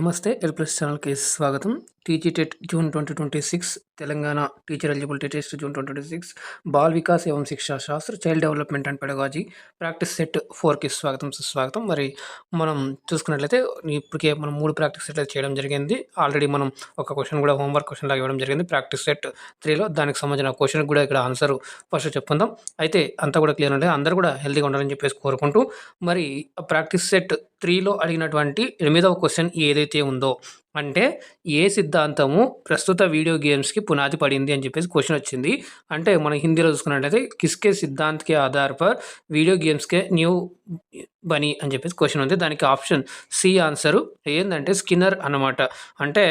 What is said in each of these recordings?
నమస్తే ఎల్‌ప్లస్ ఛానల్‌కి స్వాగతం. TG TET June 2026 Telangana teacher eligibility test June 2026 బాల్ వికాస్ ఏవం శిక్షా శాస్త్ర child development and pedagogy practice set 4కి స్వాగతం, సుస్వాగతం. మరి మనం చూసుకున్నట్లయితే ఇప్పటికే మనం 3 ప్రాక్టీస్ సెట్లు చేయడం జరిగింది. ఆల్రెడీ మనం ఒక క్వెషన్ కూడా హోంవర్క్ క్వెషన్ లాగా ఇవ్వడం జరిగింది. ప్రాక్టీస్ సెట్ 3లో దానికి సంబంధించిన క్వెషన్‌కి కూడా ఇక్కడ ఆన్సర్ ఫస్ట్ చెప్పుకుందాం. అయితే అంతా కూడా క్లియర్ ఉంటే అందరూ కూడా హెల్తీగా ఉండాలని చెప్పేసి కోరుకుంటూ మరి ప్రాక్టీస్ సెట్ 3లో అడిగినటువంటి 8వ క్వెషన్ ఏదైతే ఉందో అంటే ఏ సిద్ధాంతము ప్రస్తుత వీడియో గేమ్స్‌కి పునాది పడింది అని చెప్పేసి క్వెషన్ వచ్చింది. అంటే మనం హిందీలో చూసుకున్నట్లయితే కిస్‌కే సిద్ధాంత్ కే ఆధార్ పర్ వీడియో గేమ్స్ కే న్యూ బనీ అని చెప్పేసి క్వెషన్ ఉంది. దానికి ఆప్షన్ సి ఆన్సరు ఏందంటే స్కిన్నర్ అన్నమాట. అంటే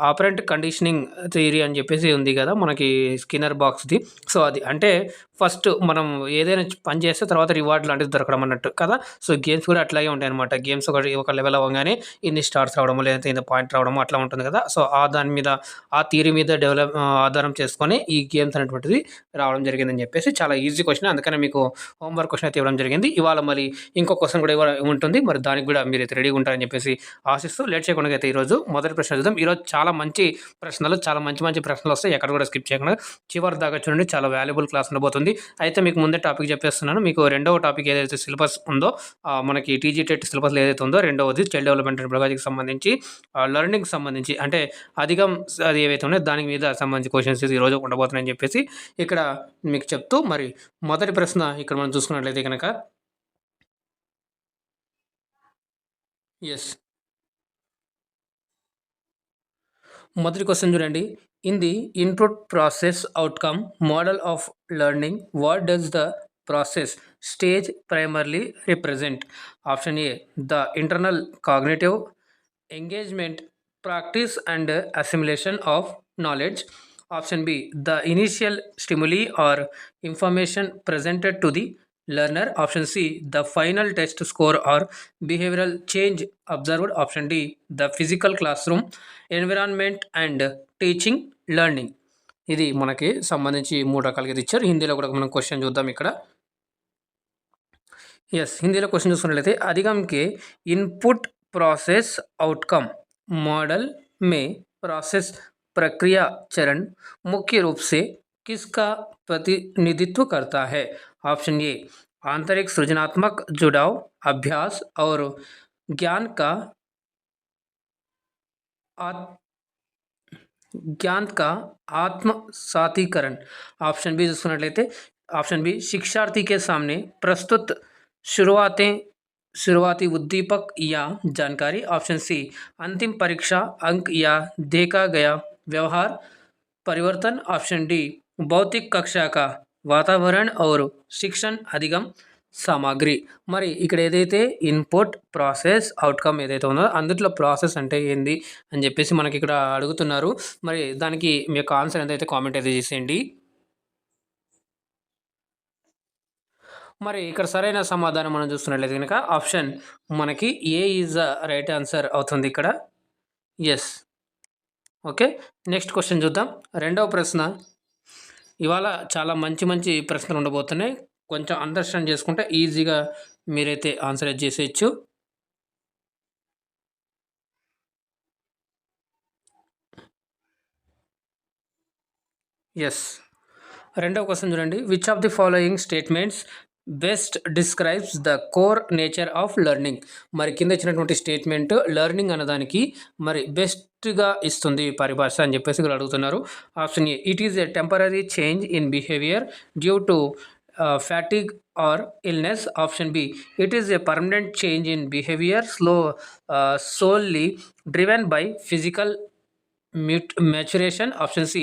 ఆపరెంట్ కండిషనింగ్ థియరీ అని చెప్పేసి ఉంది కదా మనకి స్కిన్నర్ బాక్స్‌ది. సో అది అంటే ఫస్ట్ మనం ఏదైనా పని చేస్తే తర్వాత రివార్డ్ లాంటిది దొరకడం అన్నట్టు కదా. సో గేమ్స్ కూడా అట్లాగే ఉంటాయన్నమాట. గేమ్స్ ఒక లెవెల్ అవ్వగానే ఇన్ని స్టార్స్ రావడము లేదంటే ఇంత పాయింట్ రావడము అట్లా ఉంటుంది కదా. సో దాని మీద ఆ థియరీ మీద ఆధారం చేసుకొని ఈ గేమ్స్ అనేటువంటిది రావడం జరిగిందని చెప్పేసి చాలా ఈజీ క్వెషన్. అందుకనే మీకు హోంవర్క్ క్వెషన్ అయితే ఇవ్వడం జరిగింది. ఇవాళ మళ్ళీ ఇంకో క్వెషన్ కూడా ఉంటుంది. మరి దానికి కూడా మీరైతే రెడీగా ఉంటారని చెప్పేసి ఆశిస్తూ లేట్ చేయకుండా అయితే ఈరోజు మొదటి ప్రశ్న చూద్దాం. ఈరోజు చాలా మంచి ప్రశ్నలు, చాలా మంచి ప్రశ్నలు వస్తాయి. ఎక్కడ కూడా స్కిప్ చేయకుండా చివరి దాకా చూడండి. చాలా వాల్యుబుల్ క్లాస్ ఉండబోతుంది. అయితే మీకు ముందే టాపిక్ చెప్పేస్తున్నాను. మీకు రెండవ టాపిక్ ఏదైతే సిలబస్ ఉందో మనకి టీజీటెట్ సిలబస్లో ఏదైతే ఉందో రెండవది చైల్డ్ డెవలప్మెంట్ అండ్ పెడగాజీకి సంబంధించి లెర్నింగ్కి సంబంధించి అంటే అధికం అది ఏవైతే ఉన్నాయో దాని మీద సంబంధించి క్వశ్చన్స్ ఈరోజు ఉండబోతున్నాయని చెప్పేసి ఇక్కడ మీకు చెప్తూ మరి మొదటి ప్రశ్న ఇక్కడ మనం చూసుకున్నట్లయితే కనుక మొదటి క్వశ్చన్ చూడండి. In the input process outcome model of learning what does the process stage primarily represent? Option A the internal cognitive engagement practice and assimilation of knowledge. Option B the initial stimuli or information presented to the learner. Option C the final test score or behavioral change observed. Option D the physical classroom environment and teaching learning. ఇది మనకి సంబంధించి 3 రకాలుగా ఇది ఇచ్చారు. హిందీలో కూడా మనం question చూద్దాం ఇక్కడ. హిందీలో క్వశ్చన్ చూసుకున్నట్లయితే अधिगम के इनपुट प्रोसेस आउटकम मॉडल में प्रोसेस प्रक्रिया चरण मुख्य रूप से किसका प्रतिनिधित्व करता है? ऑप्शन ए आंतरिक सृजनात्मक जुड़ाव, अभ्यास और ज्ञान का आत्मसातीकरण. ऑप्शन बी చూసుకున్నట్లయితే ऑप्शन बी शिक्षार्थी के सामने प्रस्तुत शुरुआती उद्दीपक या जानकारी. ऑप्शन सी अंतिम परीक्षा अंक या देखा गया व्यवहार परिवर्तन. ऑप्शन डी भौतिक कक्षा का वातावरण और शिक्षण अधिगम సామాగ్రి. మరి ఇక్కడ ఏదైతే ఇన్పుట్ ప్రాసెస్ అవుట్కమ్ ఏదైతే ఉందో అందులో ప్రాసెస్ అంటే ఏంది అని చెప్పేసి మనకి ఇక్కడ అడుగుతున్నారు. మరి దానికి మీ యొక్క ఆన్సర్ ఏదైతే కామెంట్ అయితే చేసేయండి. మరి ఇక్కడ సరైన సమాధానం మనం చూస్తున్నట్లయితే కనుక ఆప్షన్ మనకి ఏ ఈజ్ ద రైట్ ఆన్సర్ అవుతుంది ఇక్కడ. ఓకే, నెక్స్ట్ క్వశ్చన్ చూద్దాం. రెండవ ప్రశ్న. ఇవాళ చాలా మంచి ప్రశ్నలు ఉండబోతున్నాయి. కొంచెం అండర్స్టాండ్ చేసుకుంటే ఈజీగా మీరైతే ఆన్సర్ చేసేయచ్చు. రెండవ క్వశ్చన్ చూడండి. Which of the following statements best describes the core nature of learning? మరి కింద ఇచ్చినటువంటి స్టేట్మెంట్ లెర్నింగ్ అన్నదానికి మరి బెస్ట్గా ఇస్తుంది పరిభాష అని చెప్పేసి ఇక్కడ అడుగుతున్నారు. Option A it is a temporary change in behaviour due to fatigue or illness. Option B it is a permanent change in behavior solely driven by physical maturation. Option C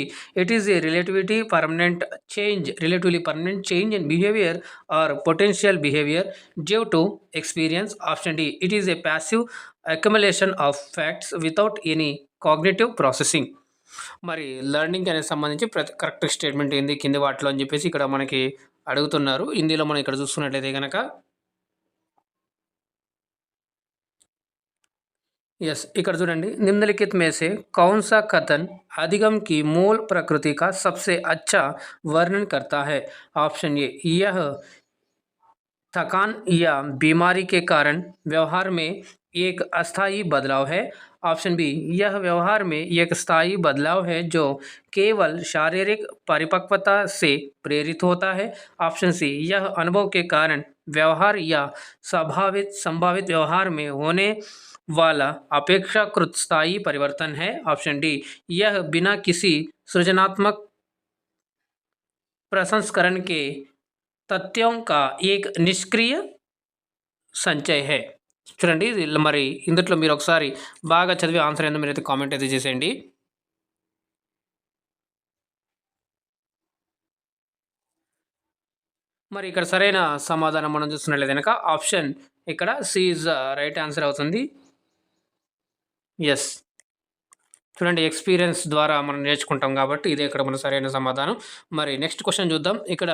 it is a relatively permanent change in behavior or potential behavior due to experience. Option D it is a passive accumulation of facts without any cognitive processing. మరి learning అనేది సంబంధించి correct statement ఏంది కింది వాటిలో అని చెప్పేసి ఇక్కడ మనకి అడుగుతున్నారు. హిందీలో మనం ఇక్కడ చూసుకున్నట్లయితే కనుక ఇక్కడ చూడండి. निम्नलिखित में से कौन सा कथन अधिगम की मूल प्रकृति का सबसे अच्छा वर्णन करता है? ऑप्शन ए यह थकान या बीमारी के कारण व्यवहार में एक अस्थायी बदलाव है। ऑप्शन बी, यह व्यवहार में एक स्थायी बदलाव है जो केवल शारीरिक परिपक्वता से प्रेरित होता है। ऑप्शन सी, यह अनुभव के कारण व्यवहार या संभावित व्यवहार में होने वाला अपेक्षाकृत स्थायी परिवर्तन है। ऑप्शन डी, यह बिना किसी सृजनात्मक प्रसंस्करण के తథ్యం का एक నిష్క్రియ సంచయ్ హై. చూడండి మరి ఇందులో మీరు ఒకసారి బాగా చదివి ఆన్సర్ ఏందో మీరైతే కామెంట్ అయితే చేసేయండి. మరి ఇక్కడ సరైన సమాధానం మనం చూస్తున్నట్లయితే కనుక ఆప్షన్ ఇక్కడ సి ఇస్ రైట్ ఆన్సర్ అవుతుంది. ఎస్, చూడండి ఎక్స్పీరియన్స్ ద్వారా మనం నేర్చుకుంటాం కాబట్టి ఇదే ఇక్కడ మన సరైన సమాధానం. మరి నెక్స్ట్ క్వశ్చన్ చూద్దాం. ఇక్కడ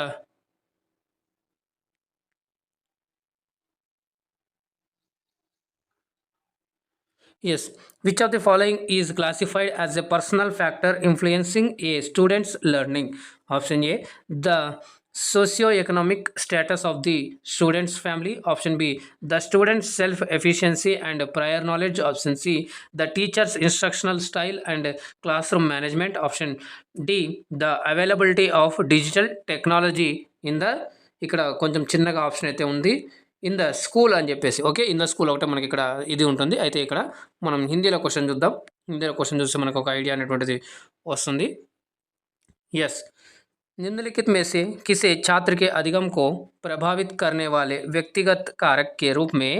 yes, which of the following is classified as a personal factor influencing a student's learning? Option A, the socio-economic status of the student's family. Option B, the student's self-efficiency and prior knowledge. Option C, the teacher's instructional style and classroom management. Option D, the availability of digital technology in the ఇక్కడ కొంచెం చిన్నగా option అయితే ఉంది, in the school అని చెప్పేసి. Okay, in the school ఒకటే మనకి ఇక్కడ ఇది ఉంటుంది. అయితే ఇక్కడ మనం హిందీలో క్వశ్చన్ చూద్దాం. హిందీలో క్వశ్చన్ చూస్తే మనకు ఒక ఐడియా అనేటువంటిది వస్తుంది. यस, निम्नलिखित में से किसे छात्र के अधिगम को प्रभावित करने वाले व्यक्तिगत कारक के रूप में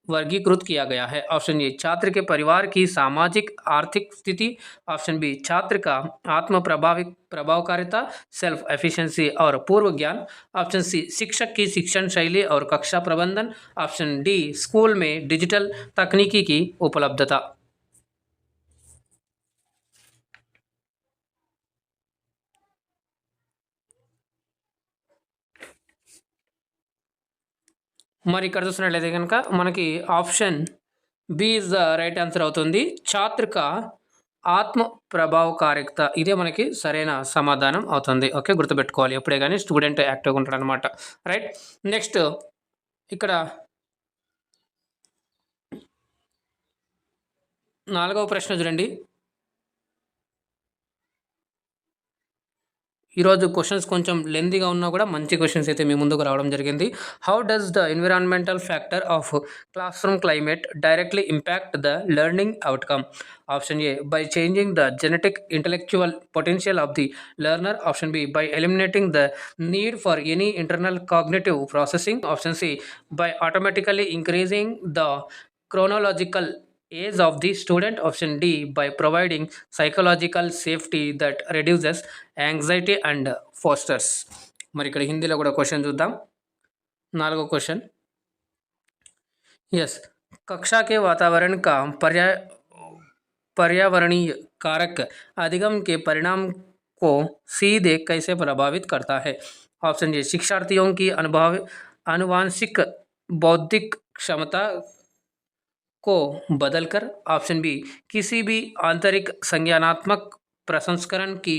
वर्गीकृत किया गया है? ऑप्शन ए, छात्र के परिवार की सामाजिक आर्थिक स्थिति. ऑप्शन बी, छात्र का आत्म प्रभावकारिता सेल्फ एफिशिएंसी और पूर्व ज्ञान. ऑप्शन सी, शिक्षक की शिक्षण शैली और कक्षा प्रबंधन. ऑप्शन डी, स्कूल में डिजिटल तकनीकी की उपलब्धता. మరి ఇక్కడ చూసినట్లయితే కనుక మనకి option B is the right answer అవుతుంది. ఛాత్రక ఆత్మ ప్రభావకారికత ఇదే మనకి సరైన సమాధానం అవుతుంది. ఓకే, గుర్తుపెట్టుకోవాలి ఎప్పుడే కానీ స్టూడెంట్ యాక్టివ్గా ఉంటాడు అనమాట. రైట్, నెక్స్ట్ ఇక్కడ 4వ ప్రశ్న చూడండి. ఈరోజు క్వశ్చన్స్ కొంచెం లెందీగా ఉన్నా కూడా మంచి క్వశ్చన్స్ అయితే మీ ముందుకు రావడం జరిగింది. How does the environmental factor of classroom climate directly impact the learning outcome? Option A, by changing the genetic intellectual potential of the learner. Option B, by eliminating the need for any internal cognitive processing. Option C, by automatically increasing the chronological age of the student. Option D, by providing psychological safety that reduces anxiety and fosters. మరి ఇక్కడ హిందీలో కూడా question చూద్దాం. 4వ question. Yes, कक्षा के वातावरण का पर्यावरणीय कारक अधिगम के परिणाम को सीधे कैसे प्रभावित करता है? ऑप्शन ए, शिक्षार्थियों की आनुवांशिक बौद्धिक क्षमता को बदलकर. ऑप्शन बी, किसी भी आंतरिक संज्ञानात्मक प्रसंस्करण की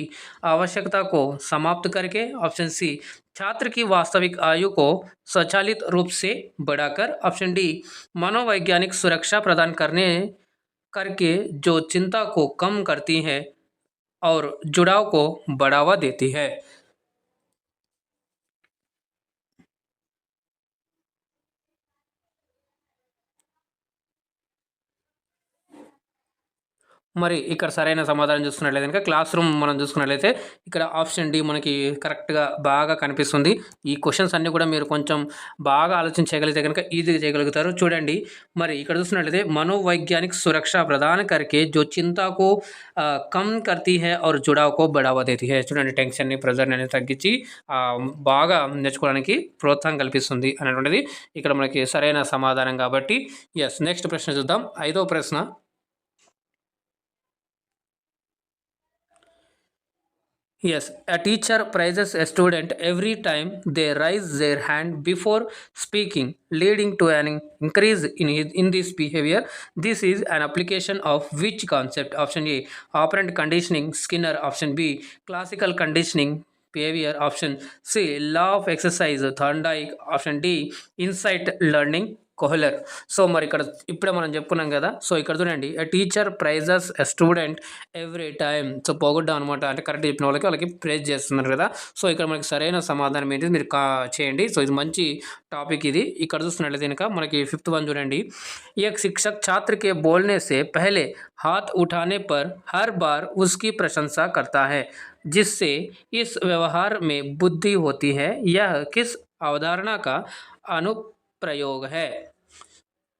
आवश्यकता को समाप्त करके. ऑप्शन सी, छात्र की वास्तविक आयु को स्वचालित रूप से बढ़ाकर. ऑप्शन डी, मनोवैज्ञानिक सुरक्षा प्रदान करके जो चिंता को कम करती है और जुड़ाव को बढ़ावा देती है. మరి ఇక్కడ సరైన సమాధానం చూసుకున్నట్లయితే కనుక క్లాస్ రూమ్ మనం చూసుకున్నట్లయితే ఇక్కడ ఆప్షన్ డి మనకి కరెక్ట్గా బాగా కనిపిస్తుంది. ఈ క్వశ్చన్స్ అన్నీ కూడా మీరు కొంచెం బాగా ఆలోచన చేయగలిగితే కనుక ఈజీగా చేయగలుగుతారు. చూడండి, మరి ఇక్కడ చూసినట్లయితే మనోవైజ్ఞానిక్ సురక్ష ప్రదాన करके जो चिंता को కమ్ करती है और जुड़ाव को बढ़ावा देती है. చూడండి, టెన్షన్ని ప్రెజర్ని అనేది తగ్గించి బాగా నేర్చుకోవడానికి ప్రోత్సాహం కల్పిస్తుంది అనేటువంటిది ఇక్కడ మనకి సరైన సమాధానం కాబట్టి. ఎస్, నెక్స్ట్ ప్రశ్న చూద్దాం. 5వ ప్రశ్న. Yes, a teacher praises a student every time they raise their hand before speaking, leading to an increase in this behavior. This is an application of which concept? Option A, operant conditioning, Skinner. Option B, classical conditioning, behaviour, option C law of exercise, Thorndike, option D insight learning, Kohler. So మరి ఇక్కడ ఇప్పుడే మనం చెప్పుకున్నాం కదా. So ఇక్కడ చూడండి, a teacher praises a student every time. So పోగొట్టాం అనమాట, అంటే కరెక్ట్ చెప్పిన వాళ్ళకి ప్రైజ్ చేస్తున్నారు కదా. సో ఇక్కడ మనకి సరైన సమాధానం ఏంటి మీరు చేయండి. సో ఇది మంచి టాపిక్ ఇది. ఇక్కడ చూస్తున్నట్లయితే కనుక మనకి 5th వన్ చూడండి. एक शिक्षक छात्र के बोलने से पहले हाथ उठाने पर हर बार उसकी प्रशंसा करता है, जिससे इस व्यवहार में बुद्धि होती है। यह किस अवधारणा का अनुप्रयोग है?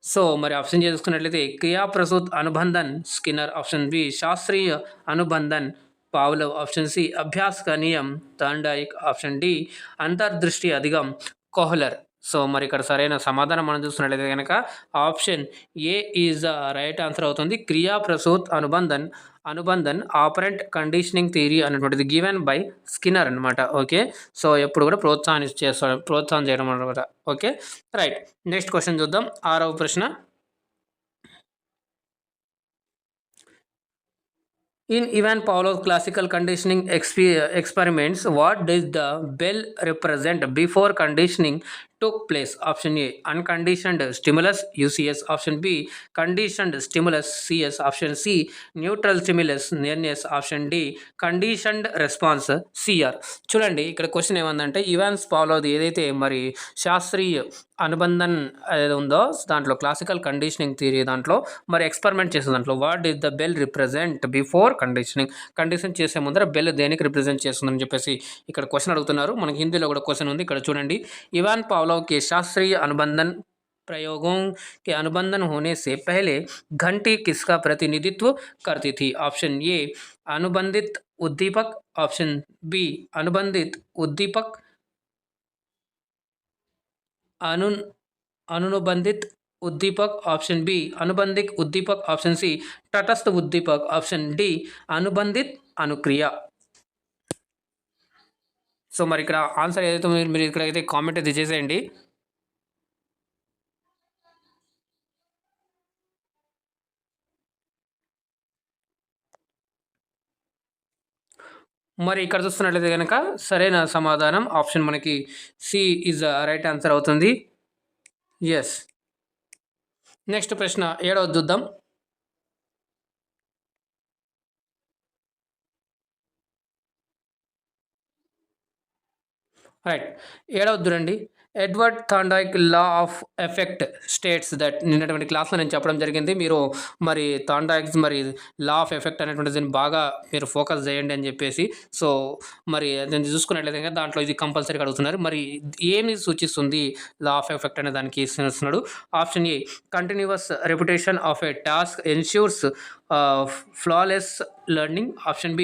సో మరి ఆప్షన్ చేసుకున్నట్లయితే క్రియాప్రసూత్ అనుబంధన్, స్కిన్నర్, ఆప్షన్ బి శాస్త్రీయ అనుబంధన్, పావ్లవ్, ఆప్షన్ సి అభ్యాస్ కా నియమ్, థాండాయిక్, ఆప్షన్ డి అంతర్దృష్టి అధిగమ్, కోహ్లర్. సో మరి ఇక్కడ సరైన సమాధానం మనం చూస్తున్నట్లయితే కనుక option A is the right answer అవుతుంది. క్రియాప్రసూత్ అనుబంధన్ ఆపరెంట్ కండిషనింగ్ థియరీ అనేటువంటిది గివెన్ బై స్కిన్నర్ అనమాట. ఓకే, సో ఎప్పుడు కూడా ప్రోత్సాహం చేయడం అనమాట. Okay, right. నెక్స్ట్ క్వశ్చన్ చూద్దాం. 6వ ప్రశ్న. In Ivan Pavlov's classical conditioning experiments, what does the bell represent before conditioning took place? Option A unconditioned stimulus, UCS, option B conditioned stimulus, CS, option C neutral stimulus, NS, option D conditioned response, CR. చూడండి ఇక్కడ question ఏమందంటే Evans Pavlov ఏదైతే మరి శాస్త్రీయ అనుబంధన్ ఏదో ఉందో దాంట్లో classical conditioning theory దాంట్లో మరి ఎక్స్పెరిమెంట్ చేసే దాంట్లో what is the bell represent before condition చేసే ముందర బెల్ దేనికి రిప్రజెంట్ చేస్తుందని చెప్పేసి ఇక్కడ క్వశ్చన్ అడుగుతున్నారు. మనకి హిందీలో కూడా క్వశ్చన్ ఉంది. ఇక్కడ చూడండి, ఇవాన్ पावलोव के शास्त्रीय अनुबंधन प्रयोगों के अनुबंधन होने से पहले घंटी किसका प्रतिनिधित्व करती थी? ऑप्शन ए अनुबंधित उद्दीपक, ऑप्शन बी अनुबंधित उद्दीपक अनुबंधित उद्दीपक, ऑप्शन बी अनुबंधित उद्दीपक, ऑप्शन सी तटस्थ उद्दीपक, ऑप्शन डी अनुबंधित अनुक्रिया. సో మరి ఇక్కడ ఆన్సర్ ఏదైతే మీరు ఇక్కడైతే కామెంట్ అయితే చేసేయండి. మరి ఇక్కడ చూస్తున్నట్లయితే కనుక సరైన సమాధానం ఆప్షన్ మనకి సి ఈజ్ రైట్ ఆన్సర్ అవుతుంది. ఎస్. నెక్స్ట్ ప్రశ్న 7వ చూద్దాం. రైట్, 7వ చూడండి. Edward Thorndike law of effect states that. నిన్నటువంటి క్లాస్లో నేను చెప్పడం జరిగింది, మీరు మరి థాండాయిక్ మరి లా ఆఫ్ ఎఫెక్ట్ అనేటువంటిది బాగా మీరు ఫోకస్ చేయండి అని చెప్పేసి. సో మరి నేను చూసుకున్నట్లయితే దాంట్లో ఇది కంపల్సరీగా అడుగుతున్నారు. మరి ఏమి సూచిస్తుంది లా ఆఫ్ ఎఫెక్ట్ అనే దానికి ఇస్తున్నాడు. Option a continuous reputation of A task ensures flawless learning, option B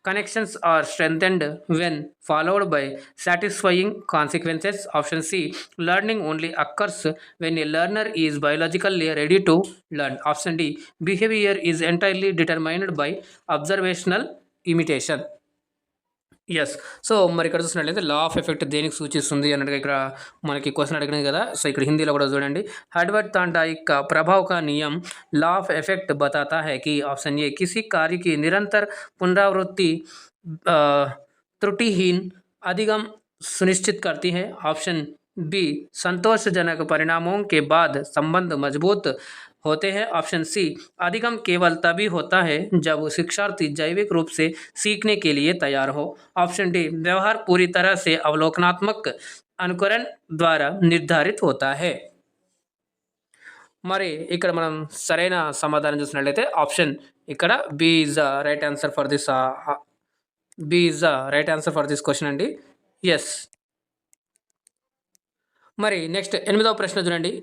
connections are strengthened when followed by satisfying consequences, option C learning only occurs when a learner is biologically ready to learn, option D behavior is entirely determined by observational imitation. Yes. So మరి ఇక్కడ చూసినట్లయితే లా of effect దేనికి సూచిస్తుంది అన్నట్టుగా ఇక్కడ మనకి question అడిగినాయి కదా. So ఇక్కడ హిందీలో కూడా చూడండి. ఎడ్వర్డ్ థాండాయిక్ का प्रभाव का नियम लॉ ऑफ इफेक्ट बताता है कि ऑप्शन ए किसी कार्य की निरंतर पुनरावृत्ति त्रुटिहीन अधिगम सुनिश्चित करती है, ऑप्शन बी संतोषजनक परिणामों के बाद संबंध मजबूत होते हैं, ऑप्शन सी अधिगम केवल तभी होता है जब शिक्षार्थी जैविक रूप से सीखने के लिए तैयार हो, ऑप्शन डी व्यवहार पूरी तरह से अवलोकनात्मक अनुकरण द्वारा निर्धारित होता है. మరి ఇక్కడ మనం సరైన సమాధానం చూసినట్లయితే ఆప్షన్ ఇక్కడ B is the right answer for this question అండి. ఎస్. మరి నెక్స్ట్ 8వ ప్రశ్న చూడండి.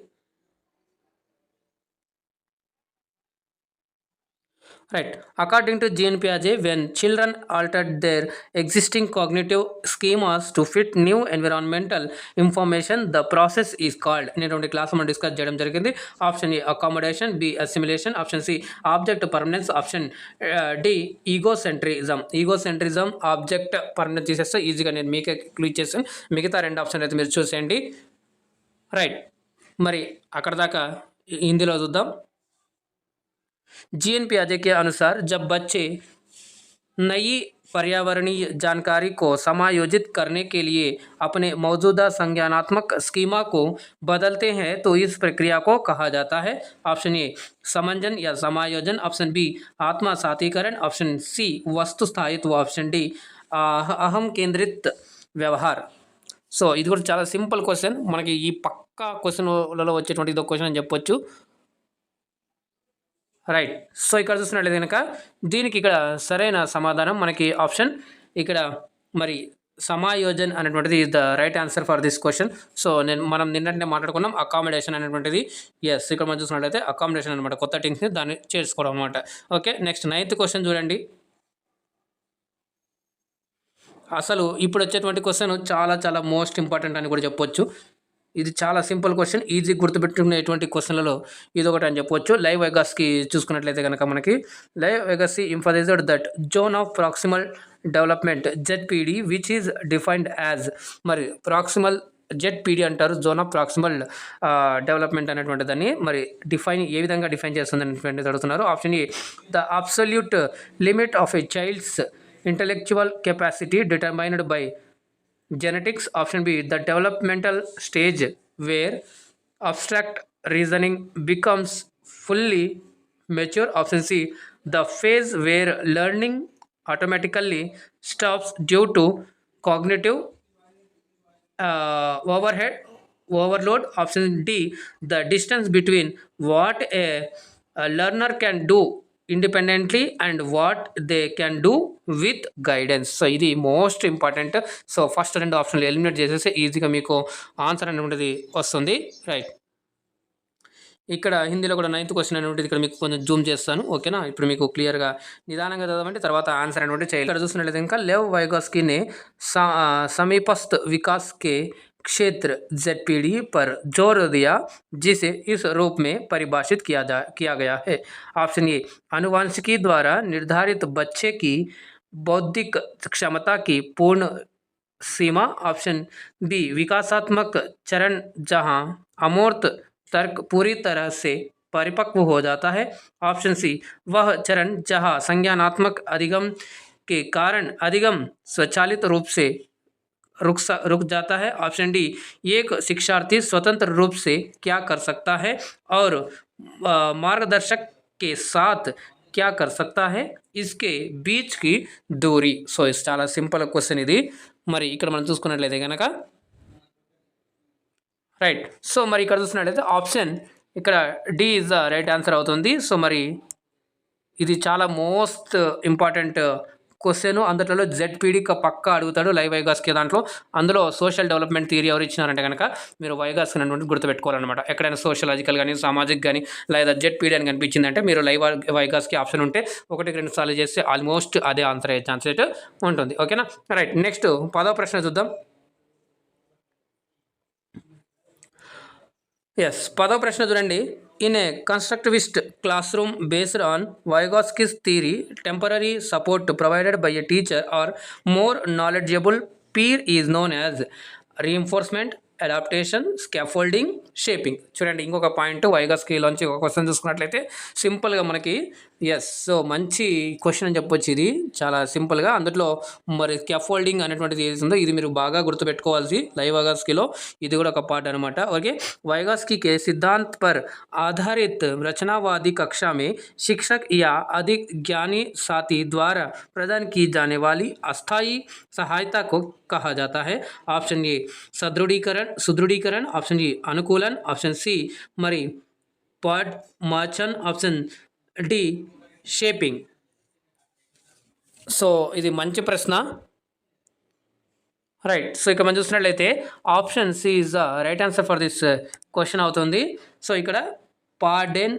Right. According to Jean Piaget, when children altered their existing cognitive schemas to fit new environmental information, the process is called. ఇటువంటి class మనం discuss చేయడం జరిగింది. Option A accommodation, B assimilation, option C object permanence, option D egocentrism. Object permanence చేసేస్తే ఈజీగా నేను మీకే click చేస్తాను. మిగతా 2 ఆప్షన్ అయితే మీరు చూసేయండి. రైట్. మరి అక్కడ దాకా హిందీలో చూద్దాం. जीएन पियाजे के अनुसार जब बच्चे नई पर्यावरणीय जानकारी को समायोजित करने के लिए अपने मौजूदा संज्ञानात्मक स्कीमा को बदलते हैं तो इस प्रक्रिया को कहा जाता है। ऑप्शन ए समंजन या समायोजन, ऑप्शन बी आत्मसातीकरण, ऑप्शन सी वस्तु स्थायित्व, ऑप्शन डी అహం కేంద్రిత్ వ్యవహార్. సో ఇది కూడా చాలా సింపుల్ క్వశ్చన్, మనకి ఈ పక్కా క్వశ్చన్లలో వచ్చేటువంటి ఇదో క్వశ్చన్ అని చెప్పొచ్చు. రైట్. సో ఇక్కడ చూసినట్లయితే కనుక దీనికి ఇక్కడ సరైన సమాధానం మనకి ఆప్షన్ ఇక్కడ మరి సమాయోజన్ అనేటువంటిది is the right answer for this question. So మనం నిన్ననే మాట్లాడుకున్నాం అకామిడేషన్ అనేటువంటిది. ఎస్, ఇక్కడ మనం చూసినట్లయితే అకామిడేషన్ అనమాట, కొత్త థింగ్స్ని దాన్ని చేసుకోవడం అనమాట. ఓకే, నెక్స్ట్ 9th క్వశ్చన్ చూడండి. అసలు ఇప్పుడు వచ్చేటువంటి క్వశ్చన్ చాలా చాలా మోస్ట్ ఇంపార్టెంట్ అని కూడా చెప్పొచ్చు. ఇది చాలా సింపుల్ క్వశ్చన్, ఈజీ గుర్తుపెట్టుకునేటువంటి క్వశ్చన్లలో ఇది ఒకటి అని చెప్పొచ్చు. లైవ్ వెగాస్కి చూసుకున్నట్లయితే కనుక మనకి Lev Vygotsky emphasised that zone of proximal development ZPD which is defined as, మరి ప్రాక్సిమల్ జెడ్పీడీ అంటారు, జోన్ ఆఫ్ ప్రాక్సిమల్ డెవలప్మెంట్ అనేటువంటి దాన్ని మరి ఏ విధంగా డిఫైన్ చేస్తుంది అనేటువంటి అడుగుతున్నారు. Option A the absolute limit of a child's intellectual capacity determined by genetics, option B the developmental stage where abstract reasoning becomes fully mature, option C the phase where learning automatically stops due to cognitive overload, option D the distance between what a learner can do independently and what they can do with guidance. So ఇది most important. So first 2 ఆప్షన్లు eliminate చేసేస్తే ఈజీగా మీకు answer అనేటువంటిది వస్తుంది. Right. ఇక్కడ హిందీలో కూడా 9th క్వశ్చన్ అనేటువంటిది ఇక్కడ మీకు కొంచెం జూమ్ చేస్తాను, ఓకేనా. ఇప్పుడు మీకు క్లియర్గా నిదానంగా చదవండి, తర్వాత ఆన్సర్ అనేటువంటి చేయాలి. ఇక్కడ చూసినట్లయితే ఇంకా లేవ్ వైగాస్కీనే సమీపస్థ వికాస్ కే क्षेत्र ZPD पर जोर दिया जिसे इस रूप में परिभाषित किया गया है. ऑप्शन ए आनुवंशिकी द्वारा निर्धारित बच्चे की बौद्धिक क्षमता की पूर्ण सीमा, ऑप्शन बी विकासात्मक चरण जहां अमूर्त तर्क पूरी तरह से परिपक्व हो जाता है, ऑप्शन सी वह चरण जहां संज्ञानात्मक अधिगम के कारण अधिगम स्वचालित रूप से रुक जाता है, ऑप्शन डी एक शिक्षार्थी स्वतंत्र रूप से क्या कर सकता है और मार्गदर्शक के साथ क्या कर सकता है, इसके बीच की दूरी. సో ఇది చాలా సింపుల్ క్వశ్చన్ ఇది. మరి ఇక్కడ మనం చూసుకున్నట్లయితే కనుక రైట్. సో మరి ఇక్కడ చూసినట్లయితే ఆప్షన్ ఇక్కడ D is the right answer అవుతుంది. సో మరి ఇది చాలా మోస్ట్ ఇంపార్టెంట్ క్వశ్చన్, అందులో జెడ్పీడీ పక్కా అడుగుతాడు లైవ్ వైగాస్కి దాంట్లో. అందులో సోషల్ డెవలప్మెంట్ థియరీ ఎవరు ఇచ్చినారంటే కనుక మీరు వైగాస్ అనేటువంటి గుర్తుపెట్టుకోవాలన్నమాట. ఎక్కడైనా సోషలాజికల్ కానీ సామాజిక్ కానీ లేదా జెడ్పీడీ అని కనిపించిందంటే మీరు లైవ్ వైగాస్కి ఆప్షన్ ఉంటే 1-2 సార్లు చేస్తే ఆల్మోస్ట్ అదే ఆన్సర్ అయ్యే ఛాన్స్ అయితే ఉంటుంది, ఓకేనా. రైట్. నెక్స్ట్ 10వ ప్రశ్న చూద్దాం. ఎస్, 10వ ప్రశ్న చూడండి. In a constructivist classroom based on Vygotsky's theory, temporary support provided by a teacher or more knowledgeable peer is known as reinforcement, adaptation, scaffolding, shaping. చూడండి ఇంకొక పాయింట్ వైగాస్కీలోంచి ఒక క్వశ్చన్ చూసుకున్నట్లయితే సింపుల్గా మనకి సో మంచి క్వశ్చన్ అని చెప్పొచ్చు. ఇది చాలా సింపుల్గా అందులో మరి స్కాఫోల్డింగ్ అనేటువంటిది ఏది ఉందో ఇది మీరు బాగా గుర్తుపెట్టుకోవాల్సి లైవ్ వైగాస్కీలో ఇది కూడా ఒక పార్ట్ అనమాట. ఓకే, వైగాస్की के सिद्धांत पर आधारित रचनावादी कक्षा में शिक्षक या अधिक ज्ञानी साथी द्वारा प्रदान की जाने वाली अस्थायी सहायता को कहा जाता है. ऑप्शन ए सुदृढ़ीकरण, ऑप्शन डी अनुकूलन, ऑप्शन सी మరి పాడ్ మార్చన్, ఆప్షన్ డి షేపింగ్. సో ఇది మంచి ప్రశ్న. రైట్. సో ఇక్కడ మనం చూసినట్లయితే option C is the right answer for this question అవుతుంది. సో ఇక్కడ పాడెన్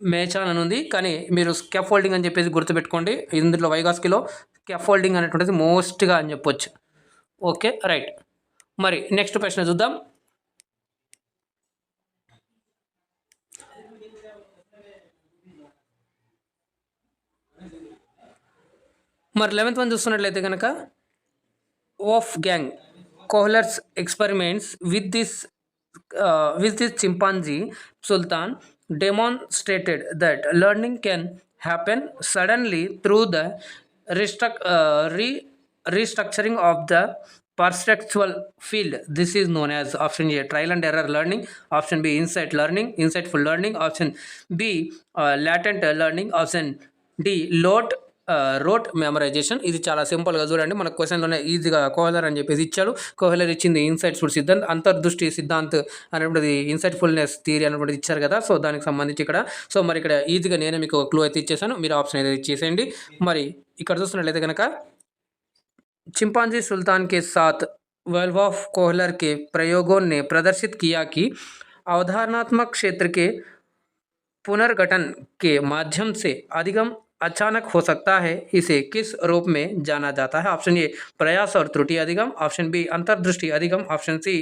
మేచాన్ అని ఉంది, కానీ మీరు స్కాఫోల్డింగ్ అని చెప్పేసి గుర్తుపెట్టుకోండి. ఇందులో వైగాస్కీలో స్కాఫోల్డింగ్ అనేటువంటిది మోస్ట్గా అని చెప్పొచ్చు. Okay, right. మరి నెక్స్ట్ ప్రశ్న చూద్దాం. మరి 11th వన్ చూస్తున్నట్లయితే కనుక Wolfgang Kohler's experiments with this chimpanzee Sultan demonstrated that learning can happen suddenly through the restructuring of the perceptual field. This is known as option A, trial and error learning, option B, insightful learning, option B, latent learning, option D, wrote memorisation. ఇది చాలా సింపుల్గా చూడండి, మన క్వశ్చన్లోనే ఈజీగా Kohler అని చెప్పేసి ఇచ్చాడు. Kohler ఇచ్చింది ఇన్సైట్ఫుల్ సిద్ధాంత్, అంతర్దృష్టి సిద్ధాంత్ అనేటువంటిది ఇన్సైట్ఫుల్నెస్ థియరీ అనేటువంటిది ఇచ్చారు కదా. సో దానికి సంబంధించి ఇక్కడ సో మరి ఇక్కడ ఈజీగా నేనే మీకు క్లూ అయితే ఇచ్చేసాను, మీరు ఆప్షన్ అయితే ఇచ్చేసేయండి. మరి ఇక్కడ చూస్తున్నట్లయితే కనుక चिंपांजी सुल्तान के साथ वेल्वॉफ कोहलर के प्रयोगों ने प्रदर्शित किया कि अवधारणात्मक क्षेत्र के पुनर्गठन के माध्यम से अधिगम अचानक हो सकता है. इसे किस रूप में जाना जाता है? ऑप्शन ए, प्रयास और त्रुटि अधिगम, ऑप्शन बी, अंतर्दृष्टि अधिगम, ऑप्शन सी,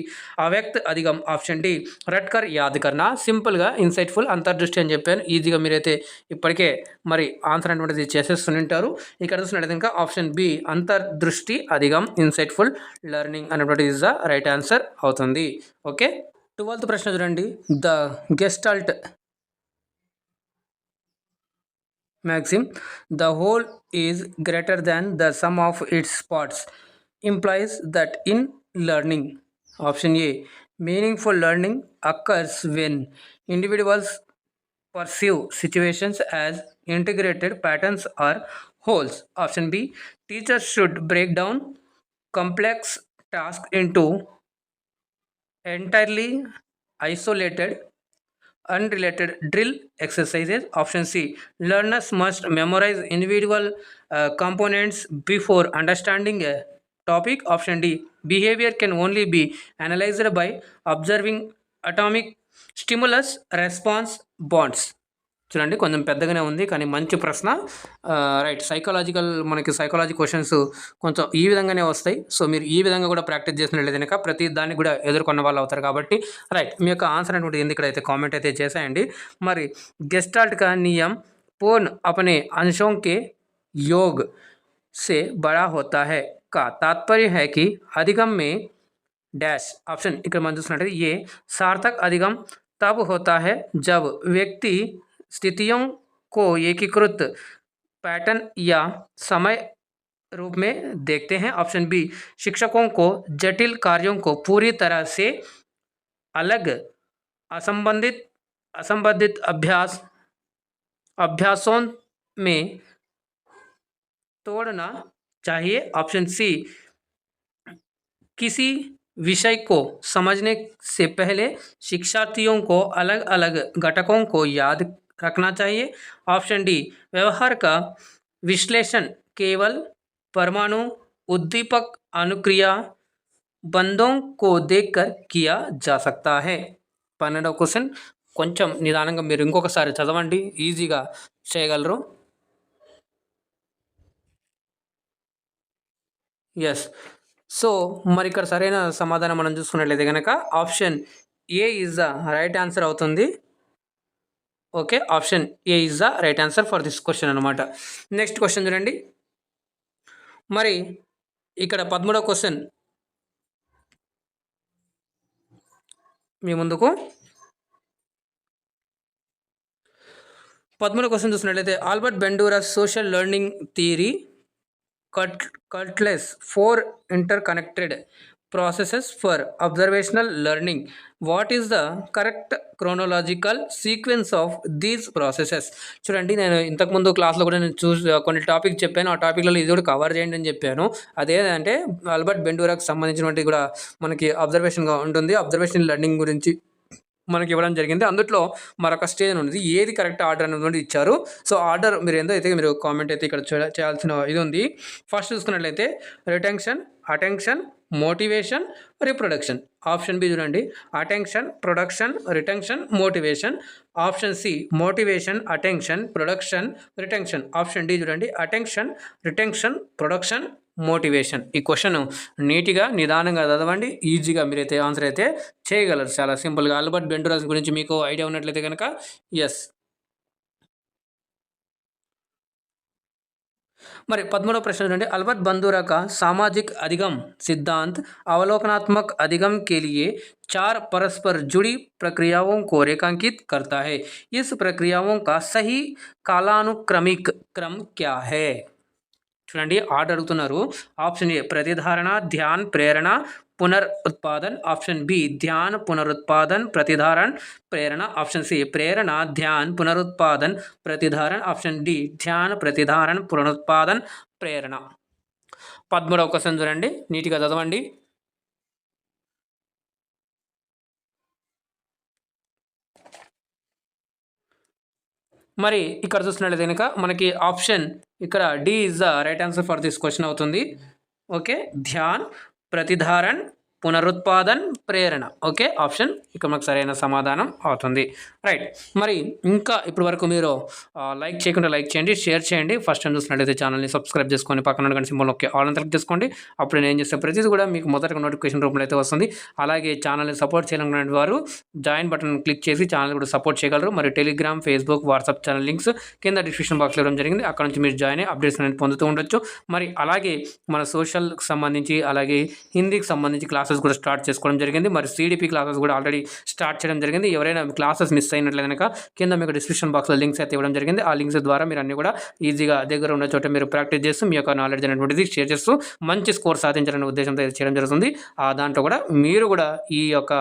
अव्यक्त अधिगम, ऑप्शन डी, రట్కర్ యాద్ కర్నా. సింపుల్గా ఇన్సైట్ఫుల్ అంతర్దృష్టి అని చెప్పాను. ఈజీగా మీరైతే ఇప్పటికే మరి ఆన్సర్ అనేటువంటిది చేసేస్తుంటారు. ఇక్కడ చూసినట్లయితే ఇంకా ఆప్షన్ బి, అంతర్దృష్టి అధిగం, ఇన్సైట్ఫుల్ లెర్నింగ్ అనేటువంటిది ఇస్ ద రైట్ ఆన్సర్ అవుతుంది. ఓకే, 12th ప్రశ్న చూడండి. The gestalt maxim, the whole is greater than the sum of its parts, implies that in learning, option A, meaningful learning occurs when individuals perceive situations as integrated patterns or wholes. Option B, teachers should break down complex tasks into entirely isolated unrelated drill exercises. Option C, learners must memorize individual components before understanding a topic. Option D, behavior can only be analyzed by observing atomic stimulus response bonds. చూడండి, కొంచెం పెద్దగానే ఉంది కానీ మంచి ప్రశ్న. Right, మనకి psychology questions కొంచెం ఈ విధంగానే వస్తాయి. సో మీరు ఈ విధంగా కూడా ప్రాక్టీస్ చేసినట్లయితే కనుక ప్రతి దాన్ని కూడా ఎదుర్కొన్న వాళ్ళు అవుతారు కాబట్టి రైట్, మీ యొక్క ఆన్సర్ అనేటువంటి ఎందుకు అయితే కామెంట్ అయితే చేసేయండి. మరి గెస్టాల్ట్ కా నియम पूर्ण अपने अंशों के योग से बड़ा होता है का तात्पर्य है कि अधिगम में डैश. ऑप्शन ఇక్కడ మనం చూసినట్లయితే ये सार्थक अधिगम तब होता है जब व्यक्ति स्थितियों को एकीकृत पैटर्न या समय रूप में देखते हैं. ऑप्शन बी, शिक्षकों को जटिल कार्यों को पूरी तरह से अलग असंबंधित अभ्यासों में तोड़ना चाहिए. ऑप्शन सी, किसी विषय को समझने से पहले शिक्षार्थियों को अलग अलग घटकों को याद रखना चाहिए. ऑप्शन डी, व्यवहार का विश्लेषण केवल परमाणु उद्दीपक अनुक्रिया बंधों को देखकर किया जा सकता है. 12వ క్వశ్చన్ కొంచెం నిదానంగా మీరు ఇంకొకసారి చదవండి, ఈజీగా చేయగలరు. ఎస్, సో మరి ఇక్కడ సరైన సమాధానం మనం చూసుకున్నట్లయితే కనుక option A is the right answer అవుతుంది. Okay, option A is the right answer for this question అనమాట. నెక్స్ట్ క్వశ్చన్ చూడండి. మరి ఇక్కడ 13వ క్వశ్చన్ మీ ముందుకు. 13వ క్వశ్చన్ చూసినట్లయితే Albert Bandura's social learning theory cutlass 4 interconnected processes for observational learning. What is the correct chronological sequence of these processes? చూడండి, నేను ఇంతకుముందు క్లాస్లో కూడా నేను కొన్ని టాపిక్ చెప్పాను. ఆ టాపిక్లలో ఇది కూడా కవర్ చేయండి అని చెప్పాను. అదేంటంటే ఆల్బర్ట్ బెండూరాకి సంబంధించినటువంటి కూడా మనకి అబ్జర్వేషన్గా ఉంటుంది. అబ్జర్వేషన్ లెర్నింగ్ గురించి మనకి ఇవ్వడం జరిగింది. అందులో మరొక స్టేజ్ ఉంది, ఏది కరెక్ట్ ఆర్డర్ అనేది ఇచ్చారు. సో ఆర్డర్ మీరు ఏందో అయితే మీరు కామెంట్ అయితే ఇక్కడ చేయాల్సిన ఇది ఉంది. ఫస్ట్ చూసుకున్నట్లయితే retention, attention, motivation, reproduction. Option B చూడండి, attention, production, retention, motivation. Option C, motivation, attention, production, retention. Option D చూడండి, అటెన్షన్, రిటెన్షన్, ప్రొడక్షన్, మోటివేషన్. ఈ క్వశ్చన్ నీట్గా నిదానంగా చదవండి, ఈజీగా మీరైతే ఆన్సర్ అయితే చేయగలరు చాలా సింపుల్గా. ఆల్బర్ట్ బెండూరాస్ గురించి మీకు ఐడియా ఉన్నట్లయితే కనుక ఎస్. మరి 13వ ప్రశ్న చూడండి. अल्बर्ट बंदूरा का सामाजिक अधिगम सिद्धांत अवलोकनात्मक अधिगम के लिए 4 परस्पर जुड़ी प्रक्रियाओं को रेखांकित करता है. इस प्रक्रियाओं का सही कालानुक्रमिक क्रम क्या है? చూడండి ఆర్డర్ అడుగుతున్నారు. ఆప్షన్ ఏ ప్రతిధారణ, ధ్యాన్, ప్రేరణ, పునరుత్పాదన్. ఆప్షన్ బి ధ్యాన్, పునరుత్పాదన్, प्रतिधारण, प्रेरणा. ऑप्शन सी प्रेरणा, ध्यान, पुनरुत्पादन, प्रतिधारण. ऑप्शन डी ध्यान, प्रतिधारण, पुनरुत्पादन, ప్రేరణ. 13వ క్వశ్చన్ చూడండి, నీట్గా చదవండి. మరి ఇక్కడ చూసినట్లయితే కనుక మనకి ఆప్షన్ ఇక్కడ D is the right answer for this question అవుతుంది. ఓకే, ధ్యాన్, ప్రతిధారణ, పునరుత్పాదన్, ప్రేరణ. ఓకే, ఆప్షన్ ఇక్కడ మనకు సరైన సమాధానం అవుతుంది. రైట్, మరి ఇంకా ఇప్పటి వరకు మీరు లైక్ చేయకుండా లైక్ చేయండి, షేర్ చేయండి. ఫస్ట్ టైం చూసినట్లయితే ఛానల్ని సబ్స్క్రైబ్ చేసుకొని పక్కన ఉన్న గంట సింబల్ ఓకే ఆల్ అని క్లిక్ చేసుకోండి. అప్పుడు నేను చేసే ప్రతిదీ కూడా మీకు మొదటగా నోటిఫికేషన్ రూపంలో అయితే వస్తుంది. అలాగే ఛానల్ని సపోర్ట్ చేయాలనుకునే వారు జాయిన్ బటన్ క్లిక్ చేసి ఛానల్ కూడా సపోర్ట్ చేయగలరు. మరి Telegram, Facebook, WhatsApp channel links కింద డిస్క్రిప్షన్ బాక్స్లో ఇవ్వడం జరిగింది. అక్కడ నుంచి మీరు జాయిన్ అయ్యి అప్డేట్స్ అనేది పొందుతూ ఉండొచ్చు. మరి అలాగే మన సోషల్కి సంబంధించి అలాగే హిందీకి సంబంధించి క్లాసెస్ కూడా స్టార్ట్ చేసుకోవడం జరిగింది. మరి సిడిపి క్లాసెస్ కూడా ఆల్రెడీ స్టార్ట్ చేయడం జరిగింది. ఎవరైనా క్లాసెస్ మిస్ అయినట్లయితే కనుక కింద మీకు డిస్క్రిప్షన్ బాక్స్లో లింక్స్ అయితే ఇవ్వడం జరిగింది. ఆ లింక్స్ ద్వారా మీరు అన్ని కూడా ఈజీగా దగ్గర ఉన్న చోట మీరు ప్రాక్టీస్ చేస్తూ మీ యొక్క నాలెడ్జ్ అనేటువంటిది షేర్ చేస్తూ మంచి స్కోర్ సాధించాలనే ఉద్దేశంతో చేయడం జరుగుతుంది. దాంట్లో కూడా మీరు కూడా ఈ యొక్క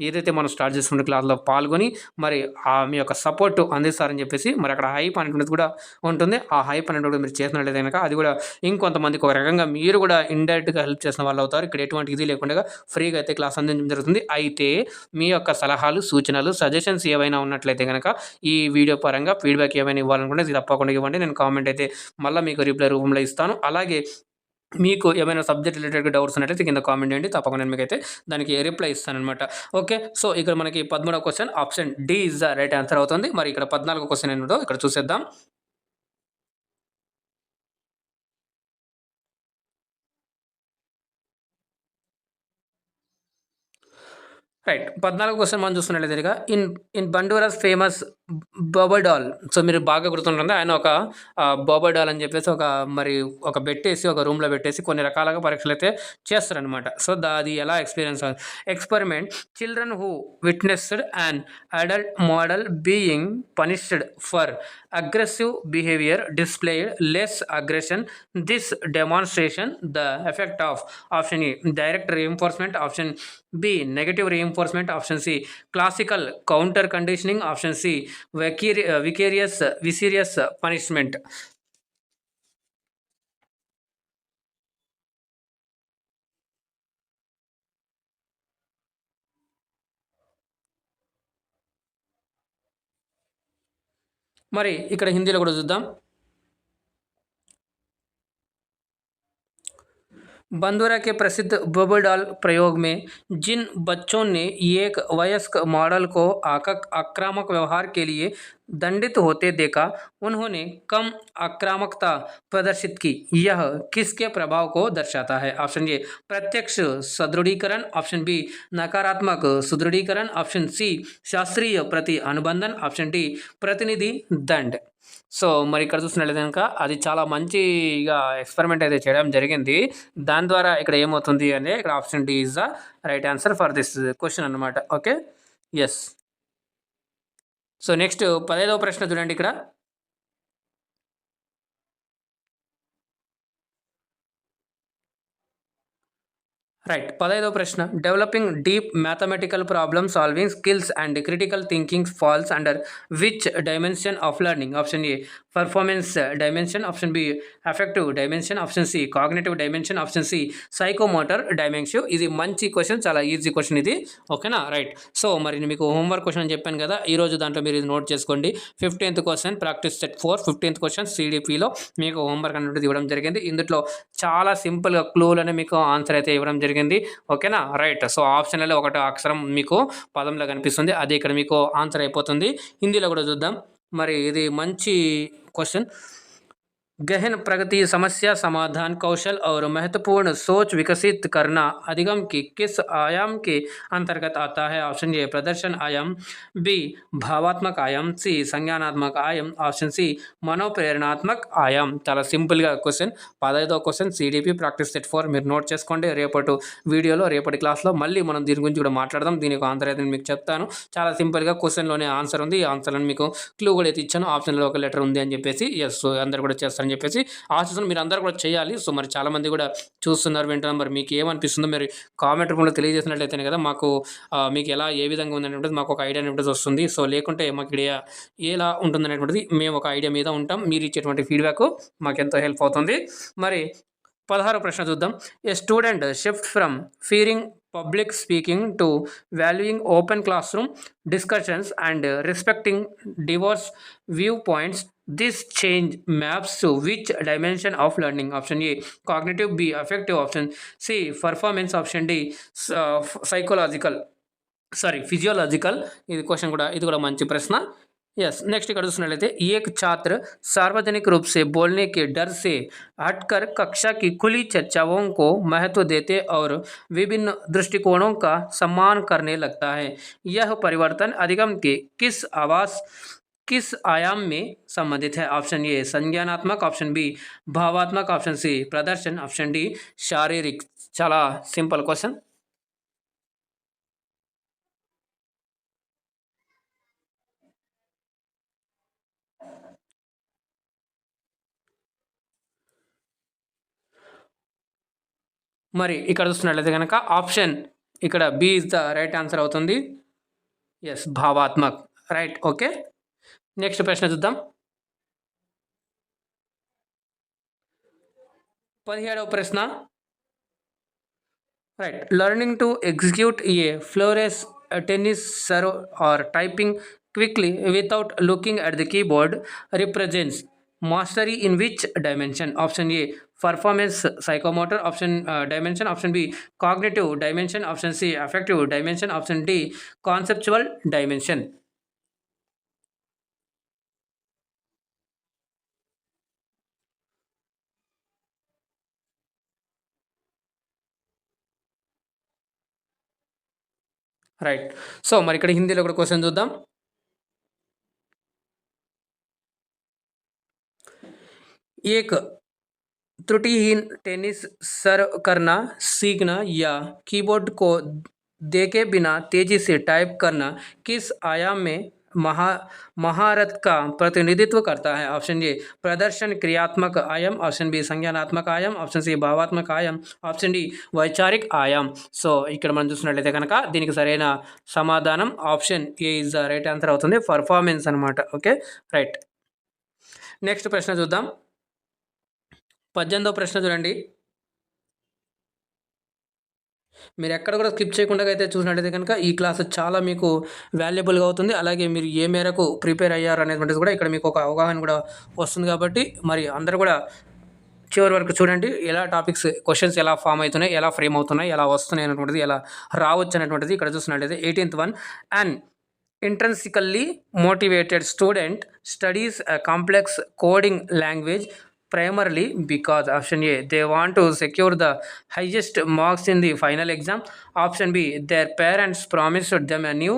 ఏదైతే మనం స్టార్ట్ చేస్తున్న క్లాస్లో పాల్గొని మరి మీ యొక్క సపోర్ట్ అందిస్తారని చెప్పేసి మరి అక్కడ హైప్ అనేటువంటిది కూడా ఉంటుంది. ఆ హైప్ అనేటువంటిది మీరు చేసినట్లయితే కనుక అది కూడా ఇంకొంతమందికి ఒక రకంగా మీరు కూడా ఇండైరెక్ట్గా హెల్ప్ చేసిన వాళ్ళు అవుతారు. ఇక్కడ ఎటువంటి ఇది లేకుండా ఫ్రీగా అయితే క్లాస్ అందించడం జరుగుతుంది. అయితే మీ యొక్క సలహాలు, సూచనలు, సజెషన్స్ ఏవైనా ఉన్నట్లయితే కనుక ఈ వీడియో పరంగా ఫీడ్బ్యాక్ ఏమైనా ఇవ్వాలనుకుంటే ఇది తప్పకుండా ఇవ్వండి. నేను కామెంట్ అయితే మళ్ళీ మీకు రిప్లై రూపంలో ఇస్తాను. అలాగే మీకు ఏమైనా సబ్జెక్ట్ రిలేటెడ్గా డౌట్స్ ఉన్నట్టయితే కింద కామెంట్ చేయండి, తప్పకుండా నేను మీకైతే దానికి రిప్లై ఇస్తాను అనమాట. ఓకే, సో ఇక్కడ మనకి 13వ question option D is the right answer అవుతుంది. మరి ఇక్కడ 14వ క్వశ్చన్ ఏంటో ఇక్కడ చూసేద్దాం. రైట్, 14వ క్వశ్చన్ మనం చూస్తున్నట్లయితే ఇన్ బండూరాస్ ఫేమస్ బోబోడాల్. సో మీరు బాగా గుర్తుంటుంది, ఆయన ఒక బోబోడాల్ అని చెప్పేసి ఒక పెట్టేసి ఒక రూమ్లో పెట్టేసి కొన్ని రకాలుగా పరీక్షలు అయితే చేస్తారనమాట. సో అది ఎలా experiment children who witnessed and adult model being punished for aggressive behavior displayed less aggression. This demonstration the effect of option A direct reinforcement, option B negative reinforcement, option C classical counter conditioning, option C vicarious punishment. మరి ఇక్కడ హిందీలో కూడా చూద్దాం. बंदूरा के प्रसिद्ध बोबोडाल प्रयोग में जिन बच्चों ने एक वयस्क मॉडल को आक्रामक व्यवहार के लिए दंडित होते देखा, उन्होंने कम आक्रामकता प्रदर्शित की. यह किसके प्रभाव को दर्शाता है? ऑप्शन ए प्रत्यक्ष सुदृढ़ीकरण, ऑप्शन बी नकारात्मक सुदृढ़ीकरण, ऑप्शन सी शास्त्रीय प्रति अनुबंधन, ऑप्शन डी प्रतिनिधि दंड. సో మరి ఇక్కడ చూసినట్లయితే కనుక అది చాలా మంచిగా ఎక్స్పెరిమెంట్ అయితే చేయడం జరిగింది. దాని ద్వారా ఇక్కడ ఏమవుతుంది అంటే ఇక్కడ option D is the right answer for this question అనమాట. Okay, yes. సో నెక్స్ట్ 15వ ప్రశ్న చూడండి ఇక్కడ. రైట్, 15వ ప్రశ్న developing deep mathematical problem solving skills and critical thinking falls under which dimension of learning? Option A performance dimension, option B affective dimension, option C cognitive dimension, option C psychomotor dimension. ఇది మంచి question, చాలా easy question ఇది. ఓకేనా, right. So మరి నేను మీకు homework question అని చెప్పాను కదా, ఈరోజు దాంట్లో మీరు ఇది నోట్ చేసుకోండి. 15th question practice set 4 15th question సిడిపిలో మీకు హోంవర్క్ అనేది ఇవ్వడం జరిగింది. ఇందులో చాలా సింపుల్గా క్లూలోనే మీకు ఆన్సర్ అయితే ఇవ్వడం జరిగింది. ఓకేనా, రైట్. సో ఆప్షన్లలో ఒకటి అక్షరం మీకు పదంలో కనిపిస్తుంది, అది ఇక్కడ మీకు ఆన్సర్ అయిపోతుంది. హిందీలో కూడా చూద్దాం. మరి ఇది మంచి क्वेश्चन गहन प्रगति समस्या समाधान कौशल और महत्वपूर्ण सोच विकसित करना अधिगम की किस आयाम के अंतर्गत आता है? ऑप्शन ए प्रदर्शन आयाम, बी भावात्मक आयाम, सी संज्ञानात्मक आयाम, ऑप्शन सी మనోప్రేరణాత్మక ఆయాం. చాలా సింపుల్గా క్వశ్చన్. 15వ క్వశ్చన్ సిడిపి ప్రాక్టీస్ సెట్ 4 మీరు నోట్ చేసుకోండి. రేపటి వీడియోలో రేపటి క్లాస్లో మళ్ళీ మనం దీని గురించి కూడా మాట్లాడదాం. దీనికి ఆన్సర్ అయితే మీకు చెప్తాను. చాలా సింపుల్గా క్వశ్చన్లోనే ఆన్సర్ ఉంది. ఈ ఆన్సర్ని మీకు క్లూ కూడా అయితే ఇచ్చాను. ఆప్షన్లో ఒక లెటర్ ఉంది అని చెప్పేసి ఎస్ అందరు కూడా చేస్తారు చేస్తారని చెప్పేసి ఆశిస్తున్నాను. మీరు అందరూ కూడా చేయాలి. సో మరి చాలామంది కూడా చూస్తున్నారు, వింటున్నారు. మరి మీకు ఏమనిపిస్తుందో మీరు కామెంట్ రూపంలో తెలియజేసినట్లయితేనే కదా మాకు మీకు ఎలా ఏ విధంగా ఉందనేటువంటిది మాకు ఒక ఐడియా అనేటువంటిది వస్తుంది. సో లేకుంటే మాకు ఐడియా ఎలా ఉంటుందనేటువంటిది మేము ఒక ఐడియా మీద ఉంటాం. మీరు ఇచ్చేటువంటి ఫీడ్‌బ్యాక్ మాకెంతో హెల్ప్ అవుతుంది. మరి 16వ ప్రశ్న చూద్దాం. A student shift from fearing public speaking to valuing open classroom discussions and respecting diverse viewpoints. This change maps to which dimension of learning? Option A cognitive, B affective, option C performance, option D psychological, physiological. ఇది question కూడా ఇది కూడా మంచి ప్రశ్న. Yes next ఇక్కడ చూసినట్లయితే एक छात्र सार्वजनिक रूप से बोलने के डर से हटकर कक्षा की खुली चर्चाओं को महत्व देते और विभिन्न दृष्टिकोणों का सम्मान करने लगता है. यह परिवर्तन अधिगम के किस आयाम में संबंधित है? ऑप्शन ए संज्ञानात्मक, ऑप्शन बी भावात्मक, ऑप्शन सी प्रदर्शन, ऑप्शन डी शारीरिक. చాలా సింపుల్ క్వశ్చన్. మరి ఇక్కడ చూస్తున్నట్లయితే కనుక ఆప్షన్ ఇక్కడ B is the right answer అవుతుంది. ఎస్ భావాత్మక్ రైట్. ఓకే నెక్స్ట్ ప్రశ్న చూద్దాం. 17వ ప్రశ్న right. Learning to execute a flawless tennis serve or typing quickly without looking at the keyboard represents mastery in which dimension? Option A performance psychomotor, option dimension, option B cognitive dimension, option C affective dimension, option D conceptual dimension. Right. So మరి ఇక్కడ హిందీలో కూడా question చూద్దాం. एक त्रुटिहीन tennis सर्व करना सीखना या keyboard को देखे बिना तेजी से टाइप करना किस आयाम में महारत का प्रतिनिधित्व करता है? ऑप्शन ए प्रदर्शन क्रियात्मक आयाम, ऑप्शन बी संज्ञानात्मक आयाम, ऑप्షన్ సి భావాత్మక ఆయాం, ఆప్షన్ డి వైచారిక్ ఆయాం. సో ఇక్కడ మనం చూసినట్లయితే కనుక దీనికి సరైన సమాధానం option A is the right answer అవుతుంది. పర్ఫార్మెన్స్ అనమాట. Okay right. నెక్స్ట్ ప్రశ్న చూద్దాం. 18వ ప్రశ్న చూడండి. మీరు ఎక్కడ కూడా స్కిప్ చేయకుండా అయితే చూసినట్టయితే కనుక ఈ క్లాస్ చాలా మీకు వాల్యుబుల్గా అవుతుంది. అలాగే మీరు ఏ మేరకు ప్రిపేర్ అయ్యారు అనేటువంటిది కూడా ఇక్కడ మీకు ఒక అవగాహన కూడా వస్తుంది. కాబట్టి మరి అందరూ కూడా చివరి వరకు చూడండి. ఎలా టాపిక్స్ క్వశ్చన్స్ ఎలా ఫామ్ అవుతున్నాయి, ఎలా ఫ్రేమ్ అవుతున్నాయి, ఎలా వస్తున్నాయి అనేటువంటిది, ఎలా రావచ్చు అనేటువంటిది ఇక్కడ చూసినట్టయితే 18th one. And intrinsically motivated student studies a complex coding language primarily because option A they want to secure the highest marks in the final exam, option B their parents promised them a new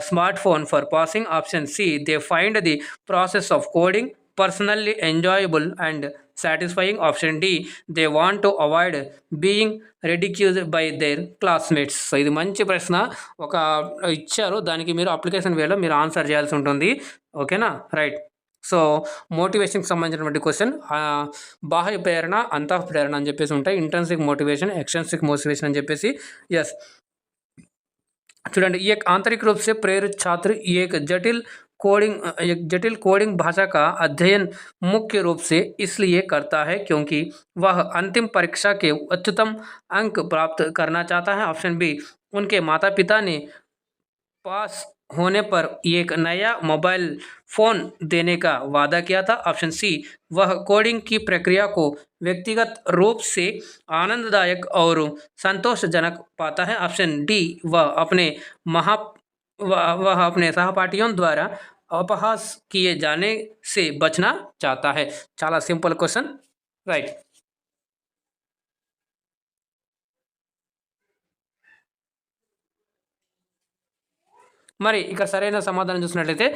smartphone for passing, option C they find the process of coding personally enjoyable and satisfying, option D they want to avoid being ridiculed by their classmates. So ఇది మంచి ప్రశ్న. ఒక ఇచ్చారు, దానికి మీరు application వేలో మీరు answer చేయాల్సి ఉంటుంది. ఓకేనా రైట్. సో మోటివేషన్కి సంబంధించినటువంటి క్వశ్చన్ బాహ్య ప్రేరణ అంతః ప్రేరణ అని చెప్పేసి ఉంటాయి. ఇంట్రెన్సిక్ మోటివేషన్, ఎక్స్ట్రిన్సిక్ మోటివేషన్ అని చెప్పేసి. ఎస్ చూడండి. एक आंतरिक रूप से प्रेरित छात्र एक जटिल कोडिंग भाषा का अध्ययन मुख्य रूप से इसलिए करता है क्योंकि वह अंतिम परीक्षा के उच्चतम अंक प्राप्त करना चाहता है, ऑप्शन बी उनके माता पिता ने पास होने पर एक नया मोबाइल फ़ोन देने का वादा किया था, ऑप्शन सी वह कोडिंग की प्रक्रिया को व्यक्तिगत रूप से आनंददायक और संतोषजनक पाता है, ऑप्शन डी वह अपने सहपाठियों द्वारा अपहास किए जाने से बचना चाहता है. చాలా సింపుల్ క్వశ్చన్ రైట్. మరి ఇక సరైన సమాధానం చూసినట్లయితే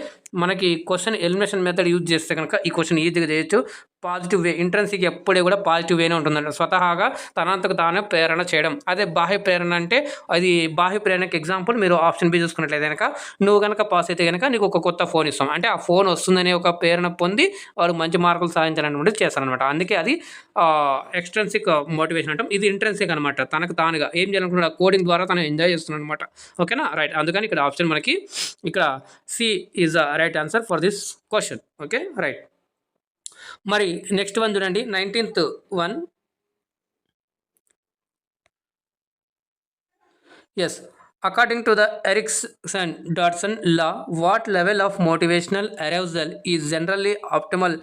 మనకి క్వశ్చన్ ఎలిమినేషన్ మెథడ్ యూజ్ చేస్తే కనుక ఈ క్వశ్చన్ ఈజీగా చేయొచ్చు. Positive way. ఇంట్రెన్సిక్ ఎప్పుడే కూడా పాజిటివ్ వేనే ఉంటుందంట. స్వతహాగా తనంతకు తానే ప్రేరణ చేయడం. అదే బాహ్య ప్రేరణ అంటే అది బాహ్య ప్రేరణకి ఎగ్జాంపుల్ మీరు ఆప్షన్ బి చూసుకున్నట్లయితే గనక నువ్వు గనక పాస్ అయితే గనక నీకు ఒక కొత్త ఫోన్ ఇస్తాం. అంటే ఆ ఫోన్ వస్తుందనే ఒక ప్రేరణ పొంది వాడు మంచి మార్కులు సాధించాలనేటువంటిది చేస్తారనమాట. అందుకే అది ఎక్స్ట్రెన్సిక్ మోటివేషన్ అంటాం. ఇది ఇంట్రెన్సిక్ అనమాట. తనకు తానుగా ఏం చేయాలనుకుంటున్నాడు కోడింగ్ ద్వారా తను ఎంజాయ్ చేస్తున్నాడు అనమాట. ఓకేనా, రైట్. అందుకని ఇక్కడ ఆప్షన్ మనకి ఇక్కడ C is the right answer for this question. Okay, right. మరి నెక్స్ట్ వన్ చూడండి, 19th one. Yes, according to the Erikson-Dodson law, what level of motivational arousal is generally optimal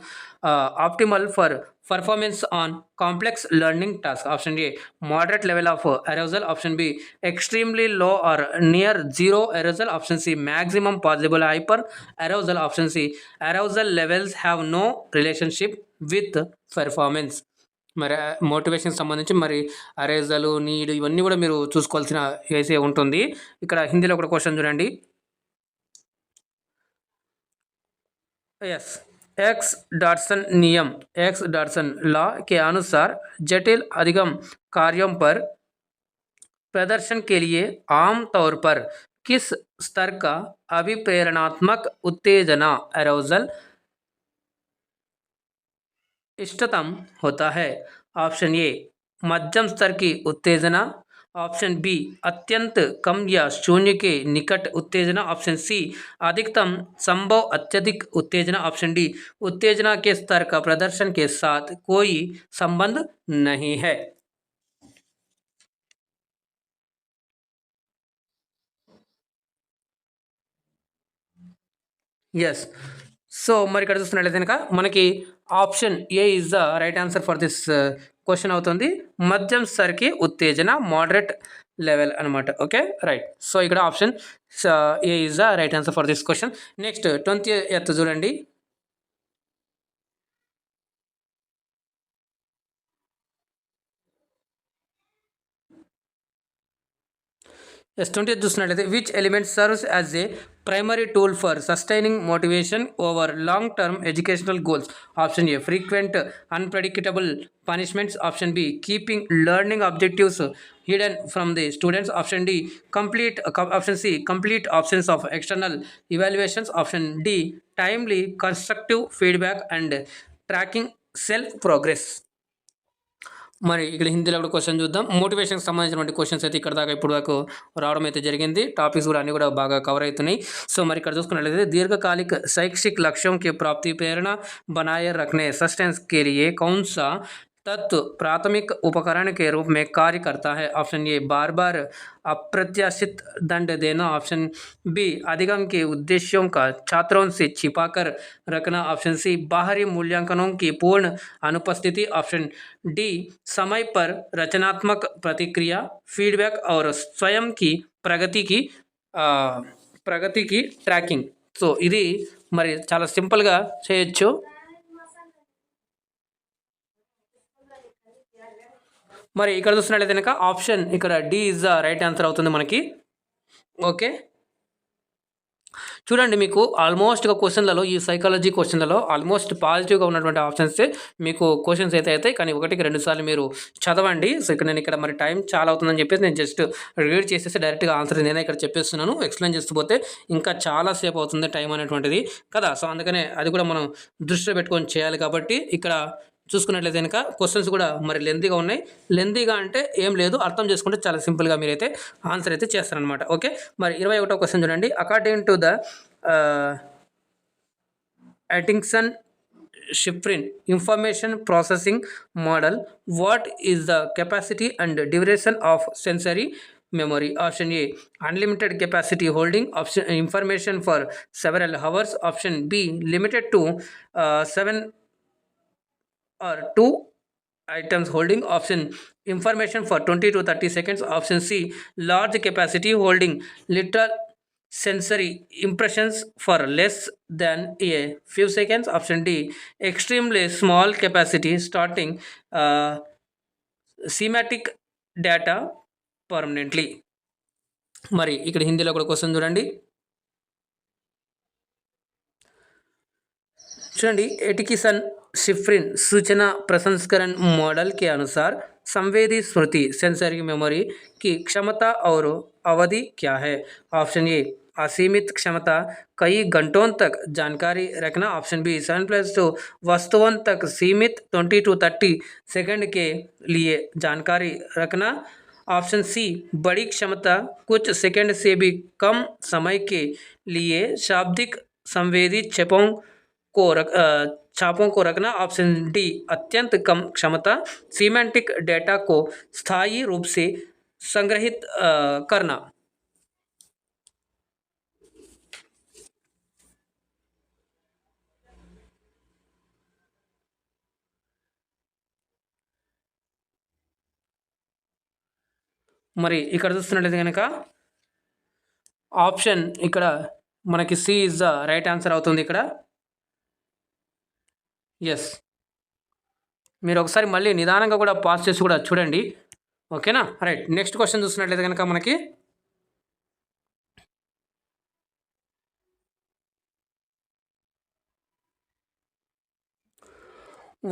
for performance on complex learning tasks? Option A, moderate level of arousal. Option B, extremely low or near zero arousal. Option C, maximum possible hyper arousal. Option C, arousal levels have no relationship with performance. మరి మోటివేషన్కి సంబంధించి మరి అరేజలు need ఇవన్నీ కూడా మీరు చూసుకోవాల్సిన వేసే ఉంటుంది. ఇక్కడ హిందీలో కూడా క్వశ్చన్ చూడండి. यस, एक्स डॉटसन नियम, एक्स डॉटसन लॉ के अनुसार जटिल अधिगम कार्यों पर प्रदर्शन के लिए आमतौर पर किस स्तर का अभिप्रेरणात्मक उत्तेजना एरोजल इष्टतम होता है? ऑप्शन ए, मध्यम स्तर की उत्तेजना. ऑप्शन बी, अत्यंत कम या शून्य के निकट उत्तेजना. ऑप्शन सी, अधिकतम संभव अत्यधिक उत्तेजना. ऑप्शन डी, उत्तेजना के स्तर का प्रदर्शन के साथ कोई संबंध नहीं है. ఎస్. సో మరి ఇక్కడ చూస్తున్నట్లయితే కనుక మనకి option A is the right answer for this question అవుతుంది. మధ్యం స్థాయికి ఉత్తేజన, మోడరేట్ లెవెల్ అనమాట. Okay, right. సో ఇక్కడ option A is the right answer for this question. Next 20th చూడండి. Yes, 20th చూసినట్లయితే which element serves as a primary tool for sustaining motivation over long-term educational goals? Option A, frequent unpredictable punishments. Option B, keeping learning objectives hidden from the students. Option D, option C, complete absence of external evaluations. Option D, timely constructive feedback and tracking self progress. మరి ఇక్కడ హిందీలో కూడా question చూద్దాం. మోటివేషన్కి సంబంధించినటువంటి questions అయితే ఇక్కడ దాకా ఇప్పుడు దాకా రావడం అయితే జరిగింది. టాపిక్స్ కూడా అన్నీ కూడా బాగా కవర్ అవుతున్నాయి. సో మరి ఇక్కడ చూసుకున్నట్లయితే దీర్ఘకాలిక शैक्षिक लक्ष्यों की प्राप्ति प्रेरणा बनाए रखने सस्टेंस के लिए कौन सा तत्व प्राथमिक उपकरण के रूप में कार्य करता है? ऑप्शन ए, बार बार अप्रत्याशित दंड देना. ऑप्शन बी, अधिगम के उद्देश्यों का छात्रों से छिपाकर रखना. ऑप्शन सी, बाहरी मूल्यांकनों की पूर्ण अनुपस्थिति. ऑप्शन डी, समय पर रचनात्मक प्रतिक्रिया, फीडबैक और स्वयं की प्रगति की ట్రాకింగ్. సో ఇది మరి చాలా సింపుల్గా చేయొచ్చు. మరి ఇక్కడ చూస్తున్నట్లయితే కనుక ఆప్షన్ ఇక్కడ D is the right answer అవుతుంది మనకి. ఓకే, చూడండి మీకు ఆల్మోస్ట్గా క్వశ్చన్లలో ఈ సైకాలజీ క్వశ్చన్లలో ఆల్మోస్ట్ పాజిటివ్గా ఉన్నటువంటి ఆప్షన్స్ మీకు క్వశ్చన్స్ అయితే అవుతాయి. కానీ 1-2 సార్లు మీరు చదవండి. సో ఇక్కడ నేను ఇక్కడ మరి టైం చాలా అవుతుందని చెప్పేసి నేను జస్ట్ రీడ్ చేసేసి డైరెక్ట్గా ఆన్సర్ నేనే ఇక్కడ చెప్పేస్తున్నాను. ఎక్స్ప్లెయిన్ చేస్తూ పోతే ఇంకా చాలాసేపు అవుతుంది టైం అనేటువంటిది కదా. సో అందుకనే అది కూడా మనం దృష్టిలో పెట్టుకొని చేయాలి. కాబట్టి ఇక్కడ చూసుకున్నట్లయితే కనుక క్వశ్చన్స్ కూడా మరి లెంతీగా ఉన్నాయి. లెంతీగా అంటే ఏం లేదు, అర్థం చేసుకుంటే చాలా సింపుల్గా మీరైతే ఆన్సర్ అయితే చేస్తారనమాట. ఓకే, మరి 21వ క్వశ్చన్ చూడండి. According to the Atkinson Shiffrin information processing model, what is the capacity and duration of sensory memory? Option A, unlimited capacity holding. Option information for several hours. Option B, limited to 7 or 2 items holding. Option information for 20 to 30 seconds. Option C, large capacity holding literal sensory impressions for less than a few seconds. Option D, extremely small capacity starting semantic data permanently. మరి ఇక్కడ హిందీలో కూడా question చూడండి. చూడండి, ఎటికిసన్ शिफ्रिन सूचना प्रसंस्करण model के अनुसार संवेदी स्मृति सेंसरी मेमोरी की क्षमता और अवधि क्या है? ऑप्शन ए असीमित क्षमता, कई घंटों तक जानकारी रखना। ऑप्शन बी 7+2 वस्तुओं तक सीमित 20 to 30 सेकंड के लिए जानकारी रखना। ऑप्शन सी बड़ी क्षमता, कुछ सेकंड से भी कम समय के लिए शाब्दिक संवेदी छापों को रखना। ऑप्शन डी अत्यंत कम क्षमता, सीमेंटिक डेटा को स्थायी रूप से संग्रहित करना। మరి ఇక్కడ చూస్తున్నట్లయితే కనుక ఆప్షన్ ఇక్కడ మనకి C is the right answer అవుతుంది ఇక్కడ. ఎస్, మీరు ఒకసారి మళ్ళీ నిదానంగా కూడా పాస్ చేసి కూడా చూడండి. ఓకేనా? రైట్, నెక్స్ట్ క్వశ్చన్ చూస్తున్నట్లయితే కనుక మనకి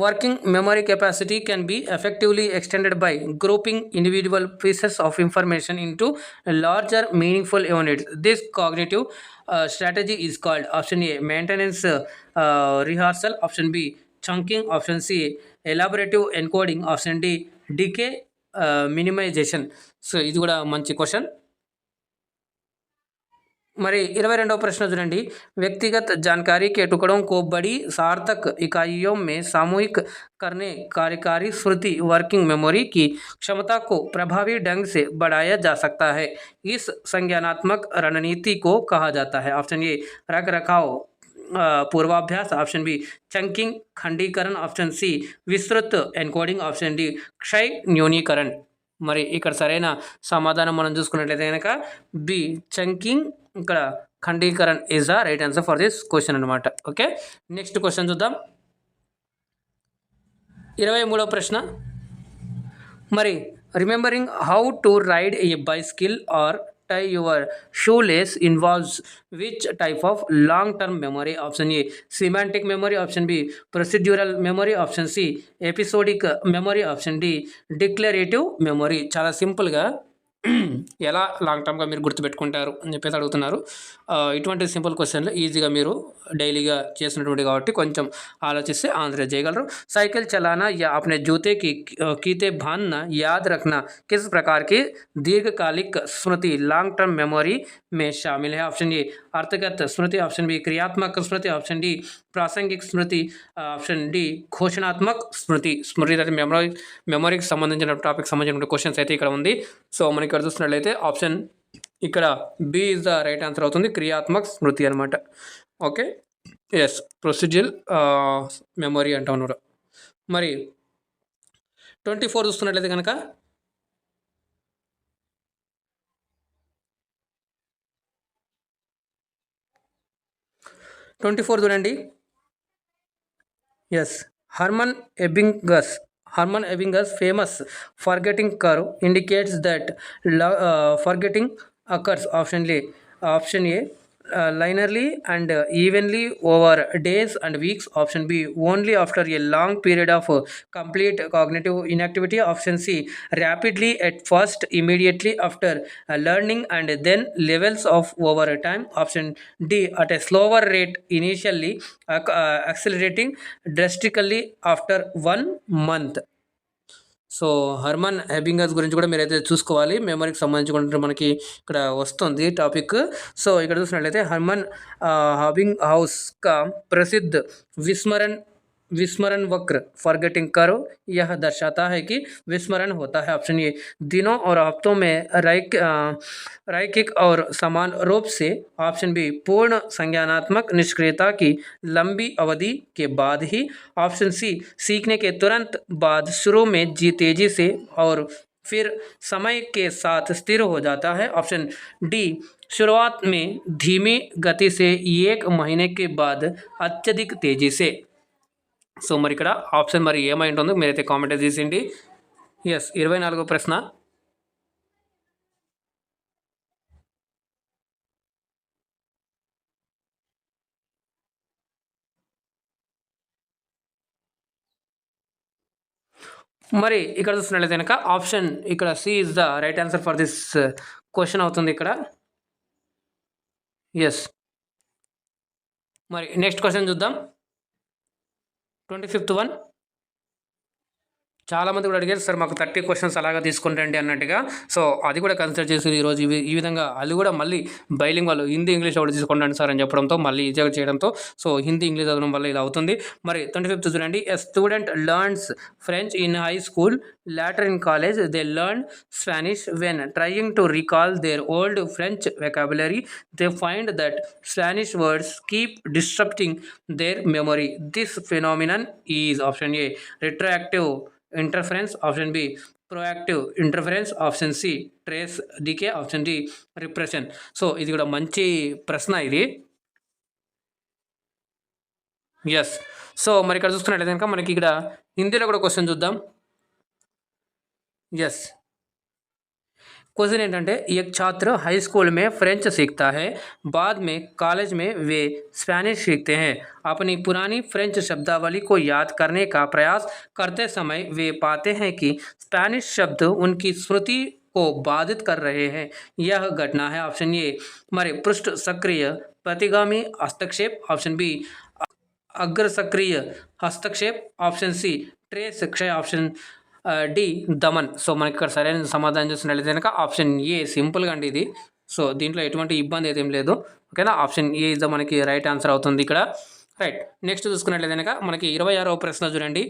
working memory capacity can be effectively extended by grouping individual pieces of information into larger meaningful units. This cognitive strategy is called option A maintenance rehearsal, option B chunking, option C elaborative encoding, option D decay minimization. So ఇది కూడా మంచి question. మరి 22వ प्रश्न చూడండి. व्यक्तिगत जानकारी के टुकड़ों को बड़ी सार्थक इकाइयों में सामूहिक करने कार्यकारी स्मृति वर्किंग मेमोरी की क्षमता को प्रभावी ढंग से बढ़ाया जा सकता है. इस संज्ञानात्मक रणनीति को कहा जाता है. ऑप्शन ए रख रखाव पूर्वाभ्यास, ऑप्शन बी चंकिंग खंडीकरण, ऑप्शन सी विस्तृत एनकोडिंग, ऑप्शन डी क्षय न्यूनीकरण. మరి ఇక్కడ సరైన సమాధానం మనం చూసుకున్నట్లయితే కనుక బి చంకింగ్, ఇక్కడ ఖండీకరణ్ is the right answer for this question అనమాట. ఓకే, నెక్స్ట్ క్వశ్చన్ చూద్దాం. 23వ ప్రశ్న. మరి remembering how to ride a bicycle or tie your shoelace involves which type of long term memory? Option A semantic memory, option B procedural memory, option C episodic memory, option D declarative memory. చాలా సింపుల్గా ఎలా long టర్మ్గా మీరు గుర్తుపెట్టుకుంటారు అని చెప్పేసి అడుగుతున్నారు. ఇటువంటి simple క్వశ్చన్లు ఈజీగా మీరు డైలీగా చేసినటువంటి కాబట్టి కొంచెం ఆలోచిస్తే ఆన్సర్ చేయగలరు. साइकिल चलाना या अपने जूते की कीते बांधना याद रखना किस प्रकार की दीर्घकालिक स्मृति लॉन्ग टर्म मेमोरी में शामिल है? ऑप्शन ए अर्थगत स्मृति, ऑप्शन बी क्रियात्मक स्मृति, ऑप्शन डी ప్రాసంగిక స్మృతి, ఆప్షన్ డి ఘోషణాత్మక స్మృతి. స్మృతి అయితే మెమొరీకి సంబంధించిన టాపిక్ సంబంధించిన క్వశ్చన్స్ అయితే ఇక్కడ ఉంది. సో మనకి ఇక్కడ చూసినట్లయితే ఆప్షన్ ఇక్కడ B is the right answer అవుతుంది, క్రియాత్మక స్మృతి అనమాట. ఓకే, ఎస్ ప్రొసీజరల్ మెమొరీ అంటా ఉన్నారు. మరి 24 చూస్తున్నట్లయితే కనుక 24 చూడండి. Yes, Hermann Ebbinger's famous forgetting curve indicates that forgetting occurs option A linearly and evenly over days and weeks. Option B only after a long period of complete cognitive inactivity. Option C rapidly at first, immediately after learning, and then levels of over time. Option D at a slower rate initially, accelerating drastically after 1 month. So Hermann Ebbinghaus గురించి కూడా మీరైతే చూసుకోవాలి. మెమరీకి సంబంధించి మనకి ఇక్కడ వస్తుంది topic. So ఇక్కడ చూసినట్లయితే హర్మన్ హెబింగ్హౌస్ का प्रसिद्ध विस्मरण वक्र फॉरगेटिंग कर्व यह दर्शाता है कि विस्मरण होता है. ऑप्शन ए दिनों और हफ्तों में रैखिक और समान रूप से. ऑप्शन बी पूर्ण संज्ञानात्मक निष्क्रियता की लंबी अवधि के बाद ही. ऑप्शन सी सीखने के तुरंत बाद शुरू में तेजी से और फिर समय के साथ स्थिर हो जाता है. ऑप्शन डी शुरुआत में धीमी गति से 1 महीने के बाद अत्यधिक तेजी से. సో మరి ఇక్కడ ఆప్షన్ మరి ఏమై ఉంటుందో మీరైతే కామెంట్ చేసేయండి. ఎస్, 24వ ప్రశ్న. మరి ఇక్కడ చూస్తున్నట్లయితే కనుక ఆప్షన్ ఇక్కడ C is the right answer for this question అవుతుంది ఇక్కడ. ఎస్. మరి నెక్స్ట్ క్వశ్చన్ చూద్దాం. 25th one. చాలామంది కూడా అడిగారు సార్ మాకు 30 క్వశ్చన్స్ అలాగా తీసుకుంటండి అన్నట్టుగా. సో అది కూడా కన్సిడర్ చేసి ఈరోజు ఈ విధంగా అది కూడా మళ్ళీ బైలింగ్ వాళ్ళు హిందీ ఇంగ్లీష్ కూడా తీసుకుంటాను సార్ అని చెప్పడంతో మళ్ళీ ఈజీగా చేయడంతో సో హిందీ ఇంగ్లీష్ చదవడం వల్ల ఇలా అవుతుంది. మరి 25th చూడండి. A student learns French in high school, later in college they learn Spanish. When trying to recall their old French vocabulary, they find that Spanish words keep disrupting their memory. This phenomenon is option A retroactive interference, option B proactive interference, option C trace decay, option D repression. So ఇది కూడా మంచి ప్రశ్న ఇది. Yes. So మరి ఇక్కడ చూసుకున్నట్లయితే కనుక మనకి ఇక్కడ హిందీలో కూడా క్వశ్చన్ చూద్దాం. यस. क्वेश्चन ఏంటంటే एक छात्र हाई स्कूल में फ्रेंच सीखता है, बाद में कॉलेज में वे स्पेनिश सीखते हैं. अपनी पुरानी फ्रेंच शब्दावली को याद करने का प्रयास करते समय वे पाते हैं कि स्पेनिश शब्द उनकी स्मृति को बाधित कर रहे हैं. यह घटना है ऑप्शन ए हमारे पृष्ठ सक्रिय प्रतिगामी हस्तक्षेप, ऑप्शन बी अग्र सक्रिय हस्तक्षेप, ऑप्शन सी ट्रेस क्षय, ऑप्शन డి దమన్. సో మనకి ఇక్కడ సరైన సమాధానం చూసినట్లయితే కనుక ఆప్షన్ ఏ సింపుల్గా అండి ఇది. సో దీంట్లో ఎటువంటి ఇబ్బంది అయితే ఏం లేదు. ఓకేనా. ఆప్షన్ ఏ ఇస్ ద మనకి రైట్ ఆన్సర్ అవుతుంది ఇక్కడ. రైట్. నెక్స్ట్ చూసుకున్నట్లయితే కనుక మనకి 26వ ప్రశ్న చూడండి.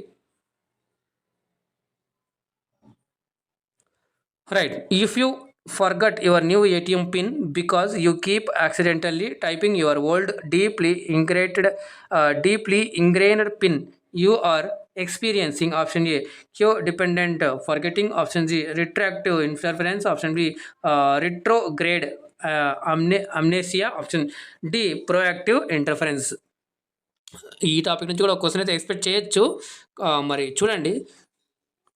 Right. If you forget your new ATM pin because you keep accidentally typing your old deeply ingrained pin, you are experiencing option A cue dependent forgetting, option C retroactive interference, option B retrograde amnesia, option D proactive interference. ఈ topic నుంచి కూడా ఒక question అయితే expect చేయొచ్చు. మరి చూడండి.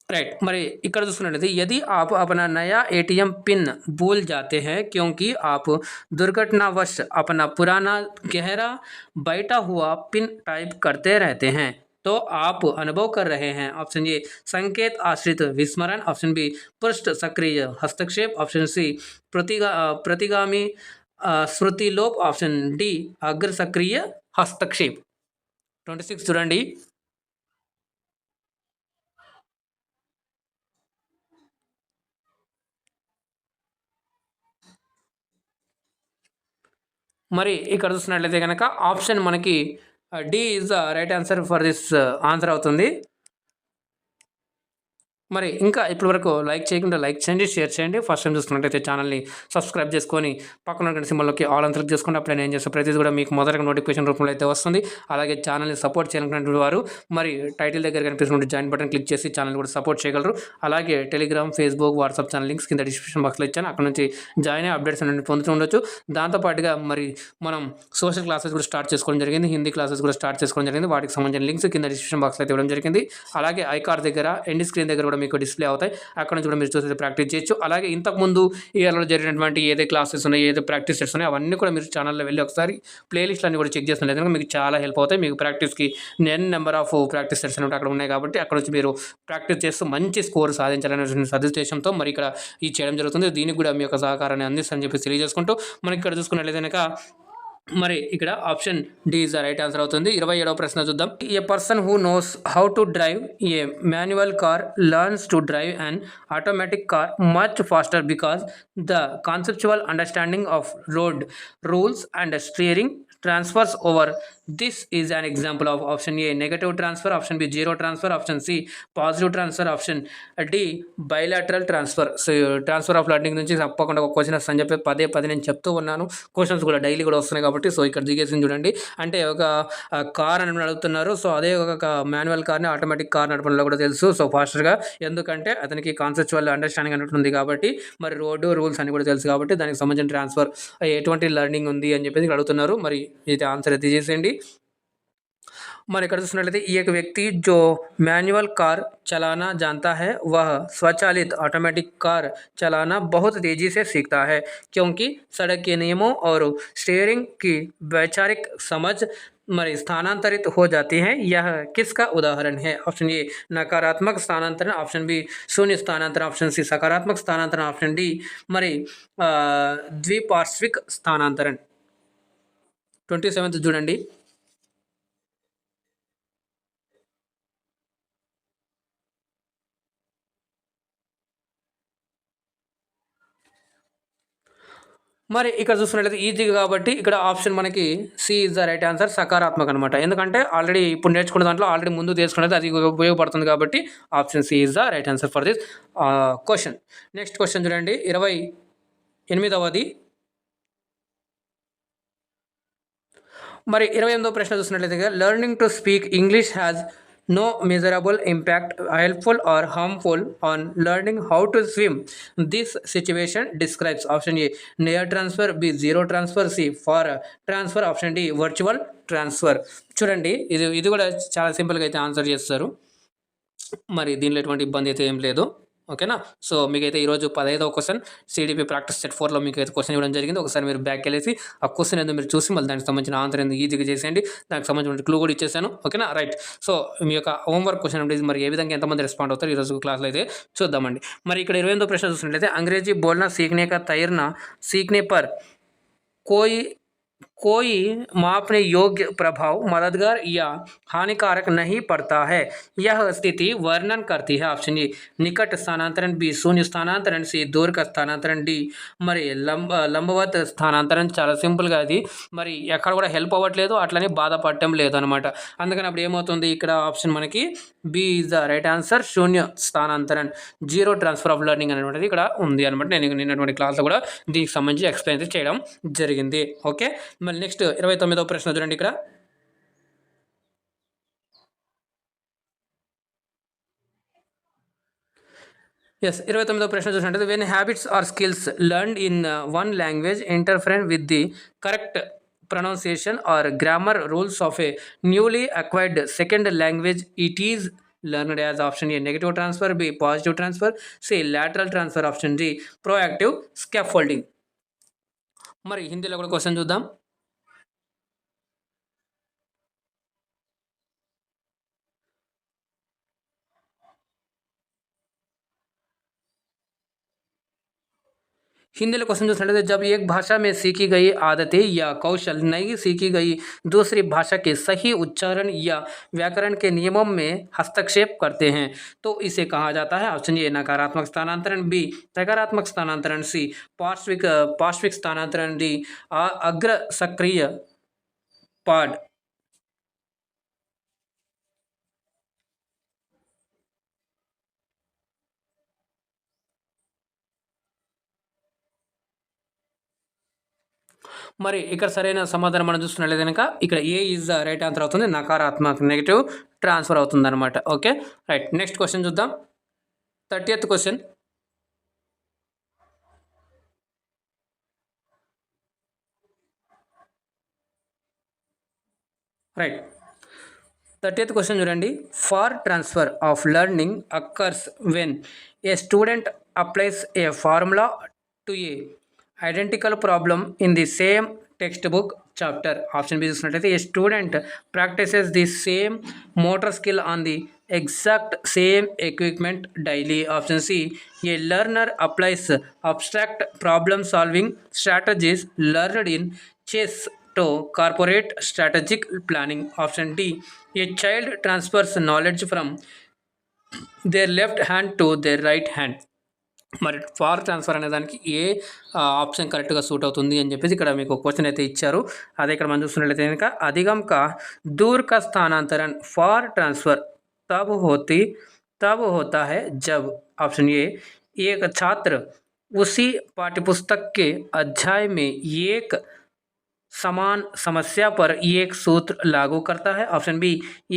Right. मरी इक्कड़ चूसुकुन्नट्लयिते यदि आप अपना नया ATM पिन भूल जाते हैं क्योंकि आप दुर्घटनावश अपना पुराना गहरा बैठा हुआ पिन टाइप करते रहते हैं तो आप अनुभव कर रहे हैं. ऑप्शन ए संकेत आश्रित विस्मरण, ऑप्शन बी पृष्ठ सक्रिय हस्तक्षेप, ऑप्शन सी प्रतिगामी स्मृतिलोप, ऑप्शन डी अग्र सक्रिय हस्तक्षेप. 26 చూడండి. మరి ఇక్కడ చూసినట్లయితే కనుక ఆప్షన్ మనకి D is the right answer for this answer అవుతుంది. మరి ఇంకా ఇప్పటి వరకు లైక్ చేయకుండా లైక్ చేయండి, షేర్ చేయండి. ఫస్ట్ టైం చూసుకున్నట్లయితే ఛానల్ని సబ్స్క్రైబ్ చేసుకొని పక్కన ఉన్న సింబల్లోకి ఆల్ అని క్లిక్ చేసుకుంటే అప్పుడు నేను చేసే ప్రతిదీ కూడా మీకు మొదటగా నోటిఫికేషన్ రూపంలో అయితే వస్తుంది. అలాగే ఛానల్ని సపోర్ట్ చేయాలనుకున్నటువంటి వారు మరి టైటిల్ దగ్గర కనిపిస్తున్న జాయిన్ బటన్ క్లిక్ చేసి ఛానల్ కూడా సపోర్ట్ చేయగలరు. అలాగే Telegram, Facebook, WhatsApp channel links కింద డిస్క్రిప్షన్ బాక్స్లో ఇచ్చాను. అక్కడ నుంచి జాయిన్ అయ్యి అప్డేట్స్ అనేవి పొందుతూ ఉండొచ్చు. దాంతోపాటుగా మరి మనం సోషల్ క్లాసెస్ కూడా స్టార్ట్ చేసుకోవడం జరిగింది, హిందీ క్లాసెస్ కూడా స్టార్ట్ చేసుకోవడం జరిగింది. వాటికి సంబంధించిన లింక్స్ కింద డిస్క్రిప్షన్ బాక్స్లో అయితే ఇవ్వడం జరిగింది. అలాగే ఐకార్ దగ్గర ఎండ్ స్క్రీన్ దగ్గర మీకు డిస్ప్లే అవుతాయి. అక్కడ నుంచి కూడా మీరు చూసి ప్రాక్టీస్ చేయొచ్చు. అలాగే ఇంతకుముందు ఈ ఇయర్లో జరిగినటువంటి ఏదైతే క్లాసెస్ ఉన్నాయి, ఏదైతే ప్రాక్టీస్ సెట్స్ ఉన్నాయో అవన్నీ కూడా మీరు ఛానల్లో వెళ్ళి ఒకసారి ప్లేలిస్ట్ అన్ని కూడా చెక్ చేసినట్లయితే మీకు చాలా హెల్ప్ అవుతాయి. మీకు ప్రాక్టీస్కి నెంబర్ ఆఫ్ ప్రాక్టీస్ సెట్స్ అనేవి అక్కడ ఉన్నాయి కాబట్టి అక్కడ నుంచి మీరు ప్రాక్టీస్ చేస్తూ మంచి స్కోర్ సాధించాలనే సదుద్దేశంతో మరి ఇక్కడ ఈ చేయడం జరుగుతుంది. దీనికి కూడా మీ యొక్క సహకారాన్ని అందిస్తారని చెప్పి తెలియజేసుకుంటూ మనకి ఇక్కడ చూసుకున్నట్లయితే కనుక మరి ఇక్కడ option D is the right answer అవుతుంది. 27వ ప్రశ్న చూద్దాం. A person who knows how to drive a manual car learns to drive and automatic car much faster because the conceptual understanding of road rules and steering transfers over. This is an example of option A negative transfer, option B zero transfer, option C positive transfer, option D bilateral transfer. So transfer of learning నుంచి తప్పకుండా ఒక question వస్తుందని చెప్పి పదే నేను చెప్తూ ఉన్నాను. Questions కూడా డైలీ కూడా వస్తున్నాయి కాబట్టి సో ఇక్కడ దిగేసింది చూడండి. అంటే ఒక కార్ అని అడుగుతున్నారు. సో అదే ఒక మాన్యువల్ కార్ని ఆటోమేటిక్ కార్ నడపడంలో కూడా తెలుసు సో ఫాస్టర్గా, ఎందుకంటే అతనికి కాన్సెప్చువల్ అండర్స్టాండింగ్ అన్నట్టు ఉంది కాబట్టి మరి రోడ్డు రూల్స్ అని కూడా తెలుసు కాబట్టి దానికి సంబంధించిన ట్రాన్స్ఫర్ ఎటువంటి లర్నింగ్ ఉంది అని చెప్పేసి అడుగుతున్నారు. మరి ఇది ఆన్సర్ అయితే చేసేయండి. మరి ఇక్కడ చూసినట్లయితే एक व्यक्ति जो मैनुअल कार चलाना जानता है वह स्वचालित ऑटोमेटिक कार चलाना बहुत तेज़ी से सीखता है क्योंकि सड़क के नियमों और स्टीयरिंग की वैचारिक समझ मरे स्थानांतरित हो जाती हैं, यह किसका उदाहरण है? ऑप्शन ए नकारात्मक स्थानांतरण, ऑप्शन बी शून्य स्थानांतरण, ऑप्शन सी सकारात्मक स्थानांतरण, ऑप्शन डी मरे द्विपार्श्विक स्थानांतरण. 27th చూడండి. మరి ఇక్కడ చూస్తున్నట్లయితే ఈజీగా కాబట్టి ఇక్కడ ఆప్షన్ మనకి C is the right answer, సకారాత్మక అనమాట. ఎందుకంటే ఆల్రెడీ ఇప్పుడు నేర్చుకున్న దాంట్లో ఆల్రెడీ ముందు తెలుసుకున్నది అది ఉపయోగపడుతుంది కాబట్టి option C is the right answer for this question. Next question చూడండి, 28వది. మరి 28వ ప్రశ్న చూసినట్లయితే learning to speak English has no measurable impact, helpful or harmful, on learning how to swim. This situation describes. Option A near transfer, B zero transfer, C for transfer, option D virtual transfer. చూడండి, ఇది కూడా చాలా సింపుల్గా అయితే answer చేస్తారు. మరి దీనిలో ఎటువంటి ఇబ్బంది అయితే ఏం లేదు. ఓకేనా? సో మీకైతే ఈరోజు 15వ క్వశ్చన్ సిడిపి ప్రాక్టీస్ సెట్ 4లో మీకు అయితే క్వశ్చన్ ఇవ్వడం జరిగింది. ఒకసారి మీరు బ్యాక్ వెళ్ళేసి ఆ క్వశ్చన్ ఏదో మీరు చూసి మళ్ళీ దానికి సంబంధించిన ఆన్సర్ ఎందుకు ఈజీగా చేసేయండి. దానికి సంబంధించిన క్లూ కూడా ఇచ్చేసాను. ఓకేనా? రైట్. సో మీ యొక్క హోంవర్క్ క్వశ్చన్ అంటే మరి ఏ విధంగా ఎంతమంది రెస్పాండ్ అవుతారు ఈరోజు క్లాస్లో అయితే చూద్దామండి. మరి ఇక్కడ 28వ ప్రశ్న చూసినట్లయితే అంగ్రేజీ బోల్నా సీఖనే కా తైర్నా सीखने पर कोई मापने योग्य प्रभाव मददगार या हानिकारक नहीं पड़ता है, यह स्थिति वर्णन करती है. ऑप्शन ए निकट स्थानांतरण, बी शून्य स्थानांतरण, सी दूर का स्थानांतरण, डी మరి లంబవత్ స్థానాంతరం. చాలా సింపుల్గా అది మరి ఎక్కడ కూడా హెల్ప్ అవ్వట్లేదు, అట్లనే బాధపడటం లేదు అనమాట. అందుకని అప్పుడు ఏమవుతుంది, ఇక్కడ ఆప్షన్ మనకి B is the right answer, శూన్య స్థానాంతరం, జీరో ట్రాన్స్ఫర్ ఆఫ్ లెర్నింగ్ అనేటువంటిది ఇక్కడ ఉంది అనమాట. నేను నిన్నటువంటి క్లాస్లో కూడా దీనికి సంబంధించి ఎక్స్ప్లెయిన్ చేయడం జరిగింది. ఓకే, మళ్ళీ నెక్స్ట్ 29వ ప్రశ్న చూడండి. ఇక్కడ ఎస్ 29వ ప్రశ్న చూసినట్లయితే when habits or skills learned in one language interfere with the correct pronunciation or grammar rules of a newly acquired second language, it is learned as. Option A negative transfer, B positive transfer, C lateral transfer, option D proactive scaffolding. మరి హిందీలో కూడా question చూద్దాం. Hindi question जो जब एक भाषा में सीखी गई आदतें या कौशल नई सीखी गई दूसरी भाषा के सही उच्चारण या व्याकरण के नियमों में हस्तक्षेप करते हैं तो इसे कहा जाता है. ऑप्शन ए नकारात्मक स्थानांतरण, बी सकारात्मक स्थानांतरण, सी पार्श्विक स्थानांतरण, डी अग्र सक्रिय पाठ. మరి ఇక్కడ సరైన సమాధానం మనం చూస్తున్నట్లయితే కనుక ఇక్కడ ఏ ఈజ్ ద రైట్ ఆన్సర్ అవుతుంది, నకారాత్మక నెగిటివ్ ట్రాన్స్ఫర్ అవుతుంది అనమాట. Okay, right. నెక్స్ట్ క్వశ్చన్ చూద్దాం. 30th question. Right, 30th question చూడండి. Far transfer of learning occurs when a student applies a formula to a identical problem in the same textbook chapter. Option B చూసినట్లయితే a student practices the same motor skill on the exact same equipment daily. Option C a learner applies abstract problem solving strategies learned in chess to corporate strategic planning. Option D a child transfers knowledge from their left hand to their right hand. మరి far transfer అనే దానికి ఏ option కరెక్ట్గా suit అవుతుంది అని చెప్పేసి ఇక్కడ మీకు question అయితే ఇచ్చారు. అదే ఇక్కడ మనం చూస్తున్నట్లయితే కనుక అధిగమ్ కా दूर का स्थानांतरण फॉर ट्रांसफर तब होता है जब. ऑप्शन ए एक छात्र उसी पाठ्यपुस्तक के अध्याय में एक समान समस्या पर एक सूत्र लागू करता है. ऑप्शन बी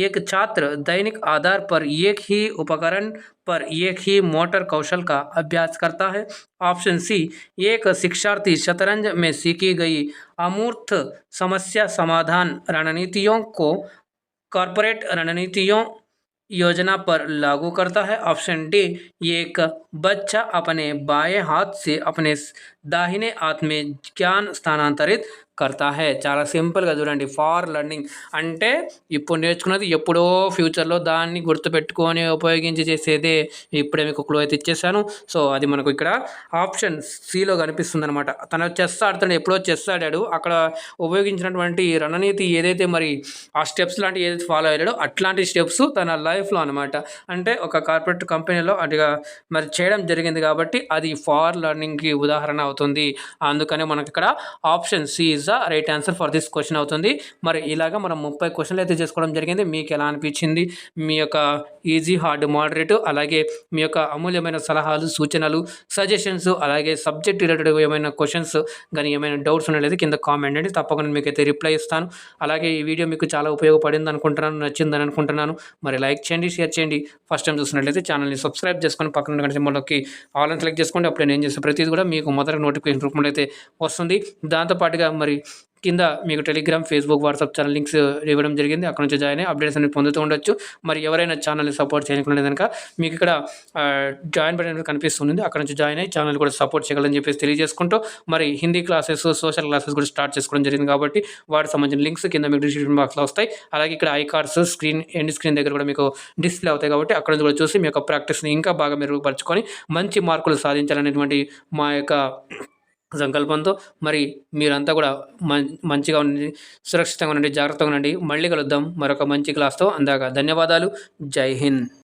एक छात्र दैनिक आधार पर एक ही उपकरण पर एक ही मोटर कौशल का अभ्यास करता है. ऑप्शन सी एक शिक्षार्थी शतरंज में सीखी गई अमूर्त समस्या समाधान रणनीतियों को कॉर्पोरेट रणनीतियों योजना पर लागू करता है. ऑप्शन डी एक बच्चा अपने बाएं हाथ से अपने दाहिने हाथ में ज्ञान स्थानांतरित కర్తా హే. చాలా సింపుల్‌గా చూడండి. ఫార్ లెర్నింగ్ అంటే ఇప్పుడు నేర్చుకున్నది ఎప్పుడో ఫ్యూచర్‌లో దాన్ని గుర్తుపెట్టుకొని ఉపయోగించి చేసేదే. ఇప్పుడే మీకు క్లూ అయితే ఇచ్చేసాను. సో, అది మనకు ఇక్కడ ఆప్షన్ సిలో కనిపిస్తుందనమాట. తను చెస్ ఆడుతున్నాడు. ఎప్పుడో చెస్ ఆడాడు. అక్కడ ఉపయోగించినటువంటి రణనీతి ఏదైతే మరి ఆ స్టెప్స్ లాంటివి ఏదైతే ఫాలో అయ్యాడో అట్లాంటి స్టెప్స్ తన లైఫ్‌లో అనమాట. అంటే ఒక కార్పొరేట్ కంపెనీలో అటుగా మరి చేయడం జరిగింది కాబట్టి అది ఫార్ లెర్నింగ్‌కి ఉదాహరణ అవుతుంది. అందుకనే మనకిక్కడ option C is the right answer for this question అవుతుంది. మరి ఇలాగా మనం 30 క్వశ్చన్లు అయితే చేసుకోవడం జరిగింది. మీకు ఎలా అనిపించింది? మీ యొక్క ఈజీ, హార్డ్, మోడరేట్ అలాగే మీ యొక్క అమూల్యమైన సలహాలు, సూచనలు, సజెషన్స్ అలాగే సబ్జెక్ట్ రిలేటెడ్ ఏమైనా క్వశ్చన్స్ కానీ ఏమైనా డౌట్స్ ఉన్నట్లయితే కింద కామెంట్ అండి. తప్పకుండా మీకైతే రిప్లై ఇస్తాను. అలాగే ఈ వీడియో మీకు చాలా ఉపయోగపడింది అనుకుంటున్నాను, నచ్చిందని అనుకుంటున్నాను. మరి లైక్ చేయండి, షేర్ చేయండి. ఫస్ట్ టైం చూసినట్లయితే ఛానల్ని సబ్స్క్రైబ్ చేసుకొని పక్కన ఉన్న గంట సింబల్‌లోకి ఆల్ అని సెలెక్ట్ చేసుకోండి. అప్పుడు నేను చేసే ప్రతిదీ కూడా మీకు మొదట నోటిఫికేషన్ రూపంలో అయితే వస్తుంది. దాంతోపాటుగా మరి కింద మీకు Telegram, Facebook, WhatsApp channel links ఇవ్వడం జరిగింది. అక్కడ నుంచి జాయిన్ అయ్యి అప్డేట్స్ అనేవి పొందుతూ ఉండొచ్చు. మరి ఎవరైనా ఛానల్ని సపోర్ట్ చేయకుండా కనుక మీకు ఇక్కడ జాయిన్ బటన్ అనేది కనిపిస్తుంది. అక్కడ నుంచి జాయిన్ అయ్యి ఛానల్ కూడా సపోర్ట్ చేయగలని చెప్పేసి తెలియజేసుకుంటూ మరి హిందీ క్లాసెస్, సోషల్ క్లాసెస్ కూడా స్టార్ట్ చేసుకోవడం జరిగింది కాబట్టి వాటికి సంబంధించిన లింక్స్ కింద మీకు డిస్క్రిప్షన్ బాక్స్లో వస్తాయి. అలాగే ఇక్కడ ఐ కార్డ్స్ ఎండ్ స్క్రీన్ దగ్గర కూడా మీకు డిస్ప్లే అవుతాయి కాబట్టి అక్కడ నుంచి కూడా చూసి మీ యొక్క ప్రాక్టీస్ని ఇంకా బాగా మెరుగుపరుచుకొని మంచి మార్కులు సాధించాలనేటువంటి మా యొక్క సంకల్పంతో మరి మీరంతా కూడా మంచిగా ఉండండి, సురక్షితంగా ఉండండి, జాగ్రత్తగా ఉండండి. మళ్ళీ కలుద్దాం మరొక మంచి క్లాస్తో. అందాక ధన్యవాదాలు. జై హింద్.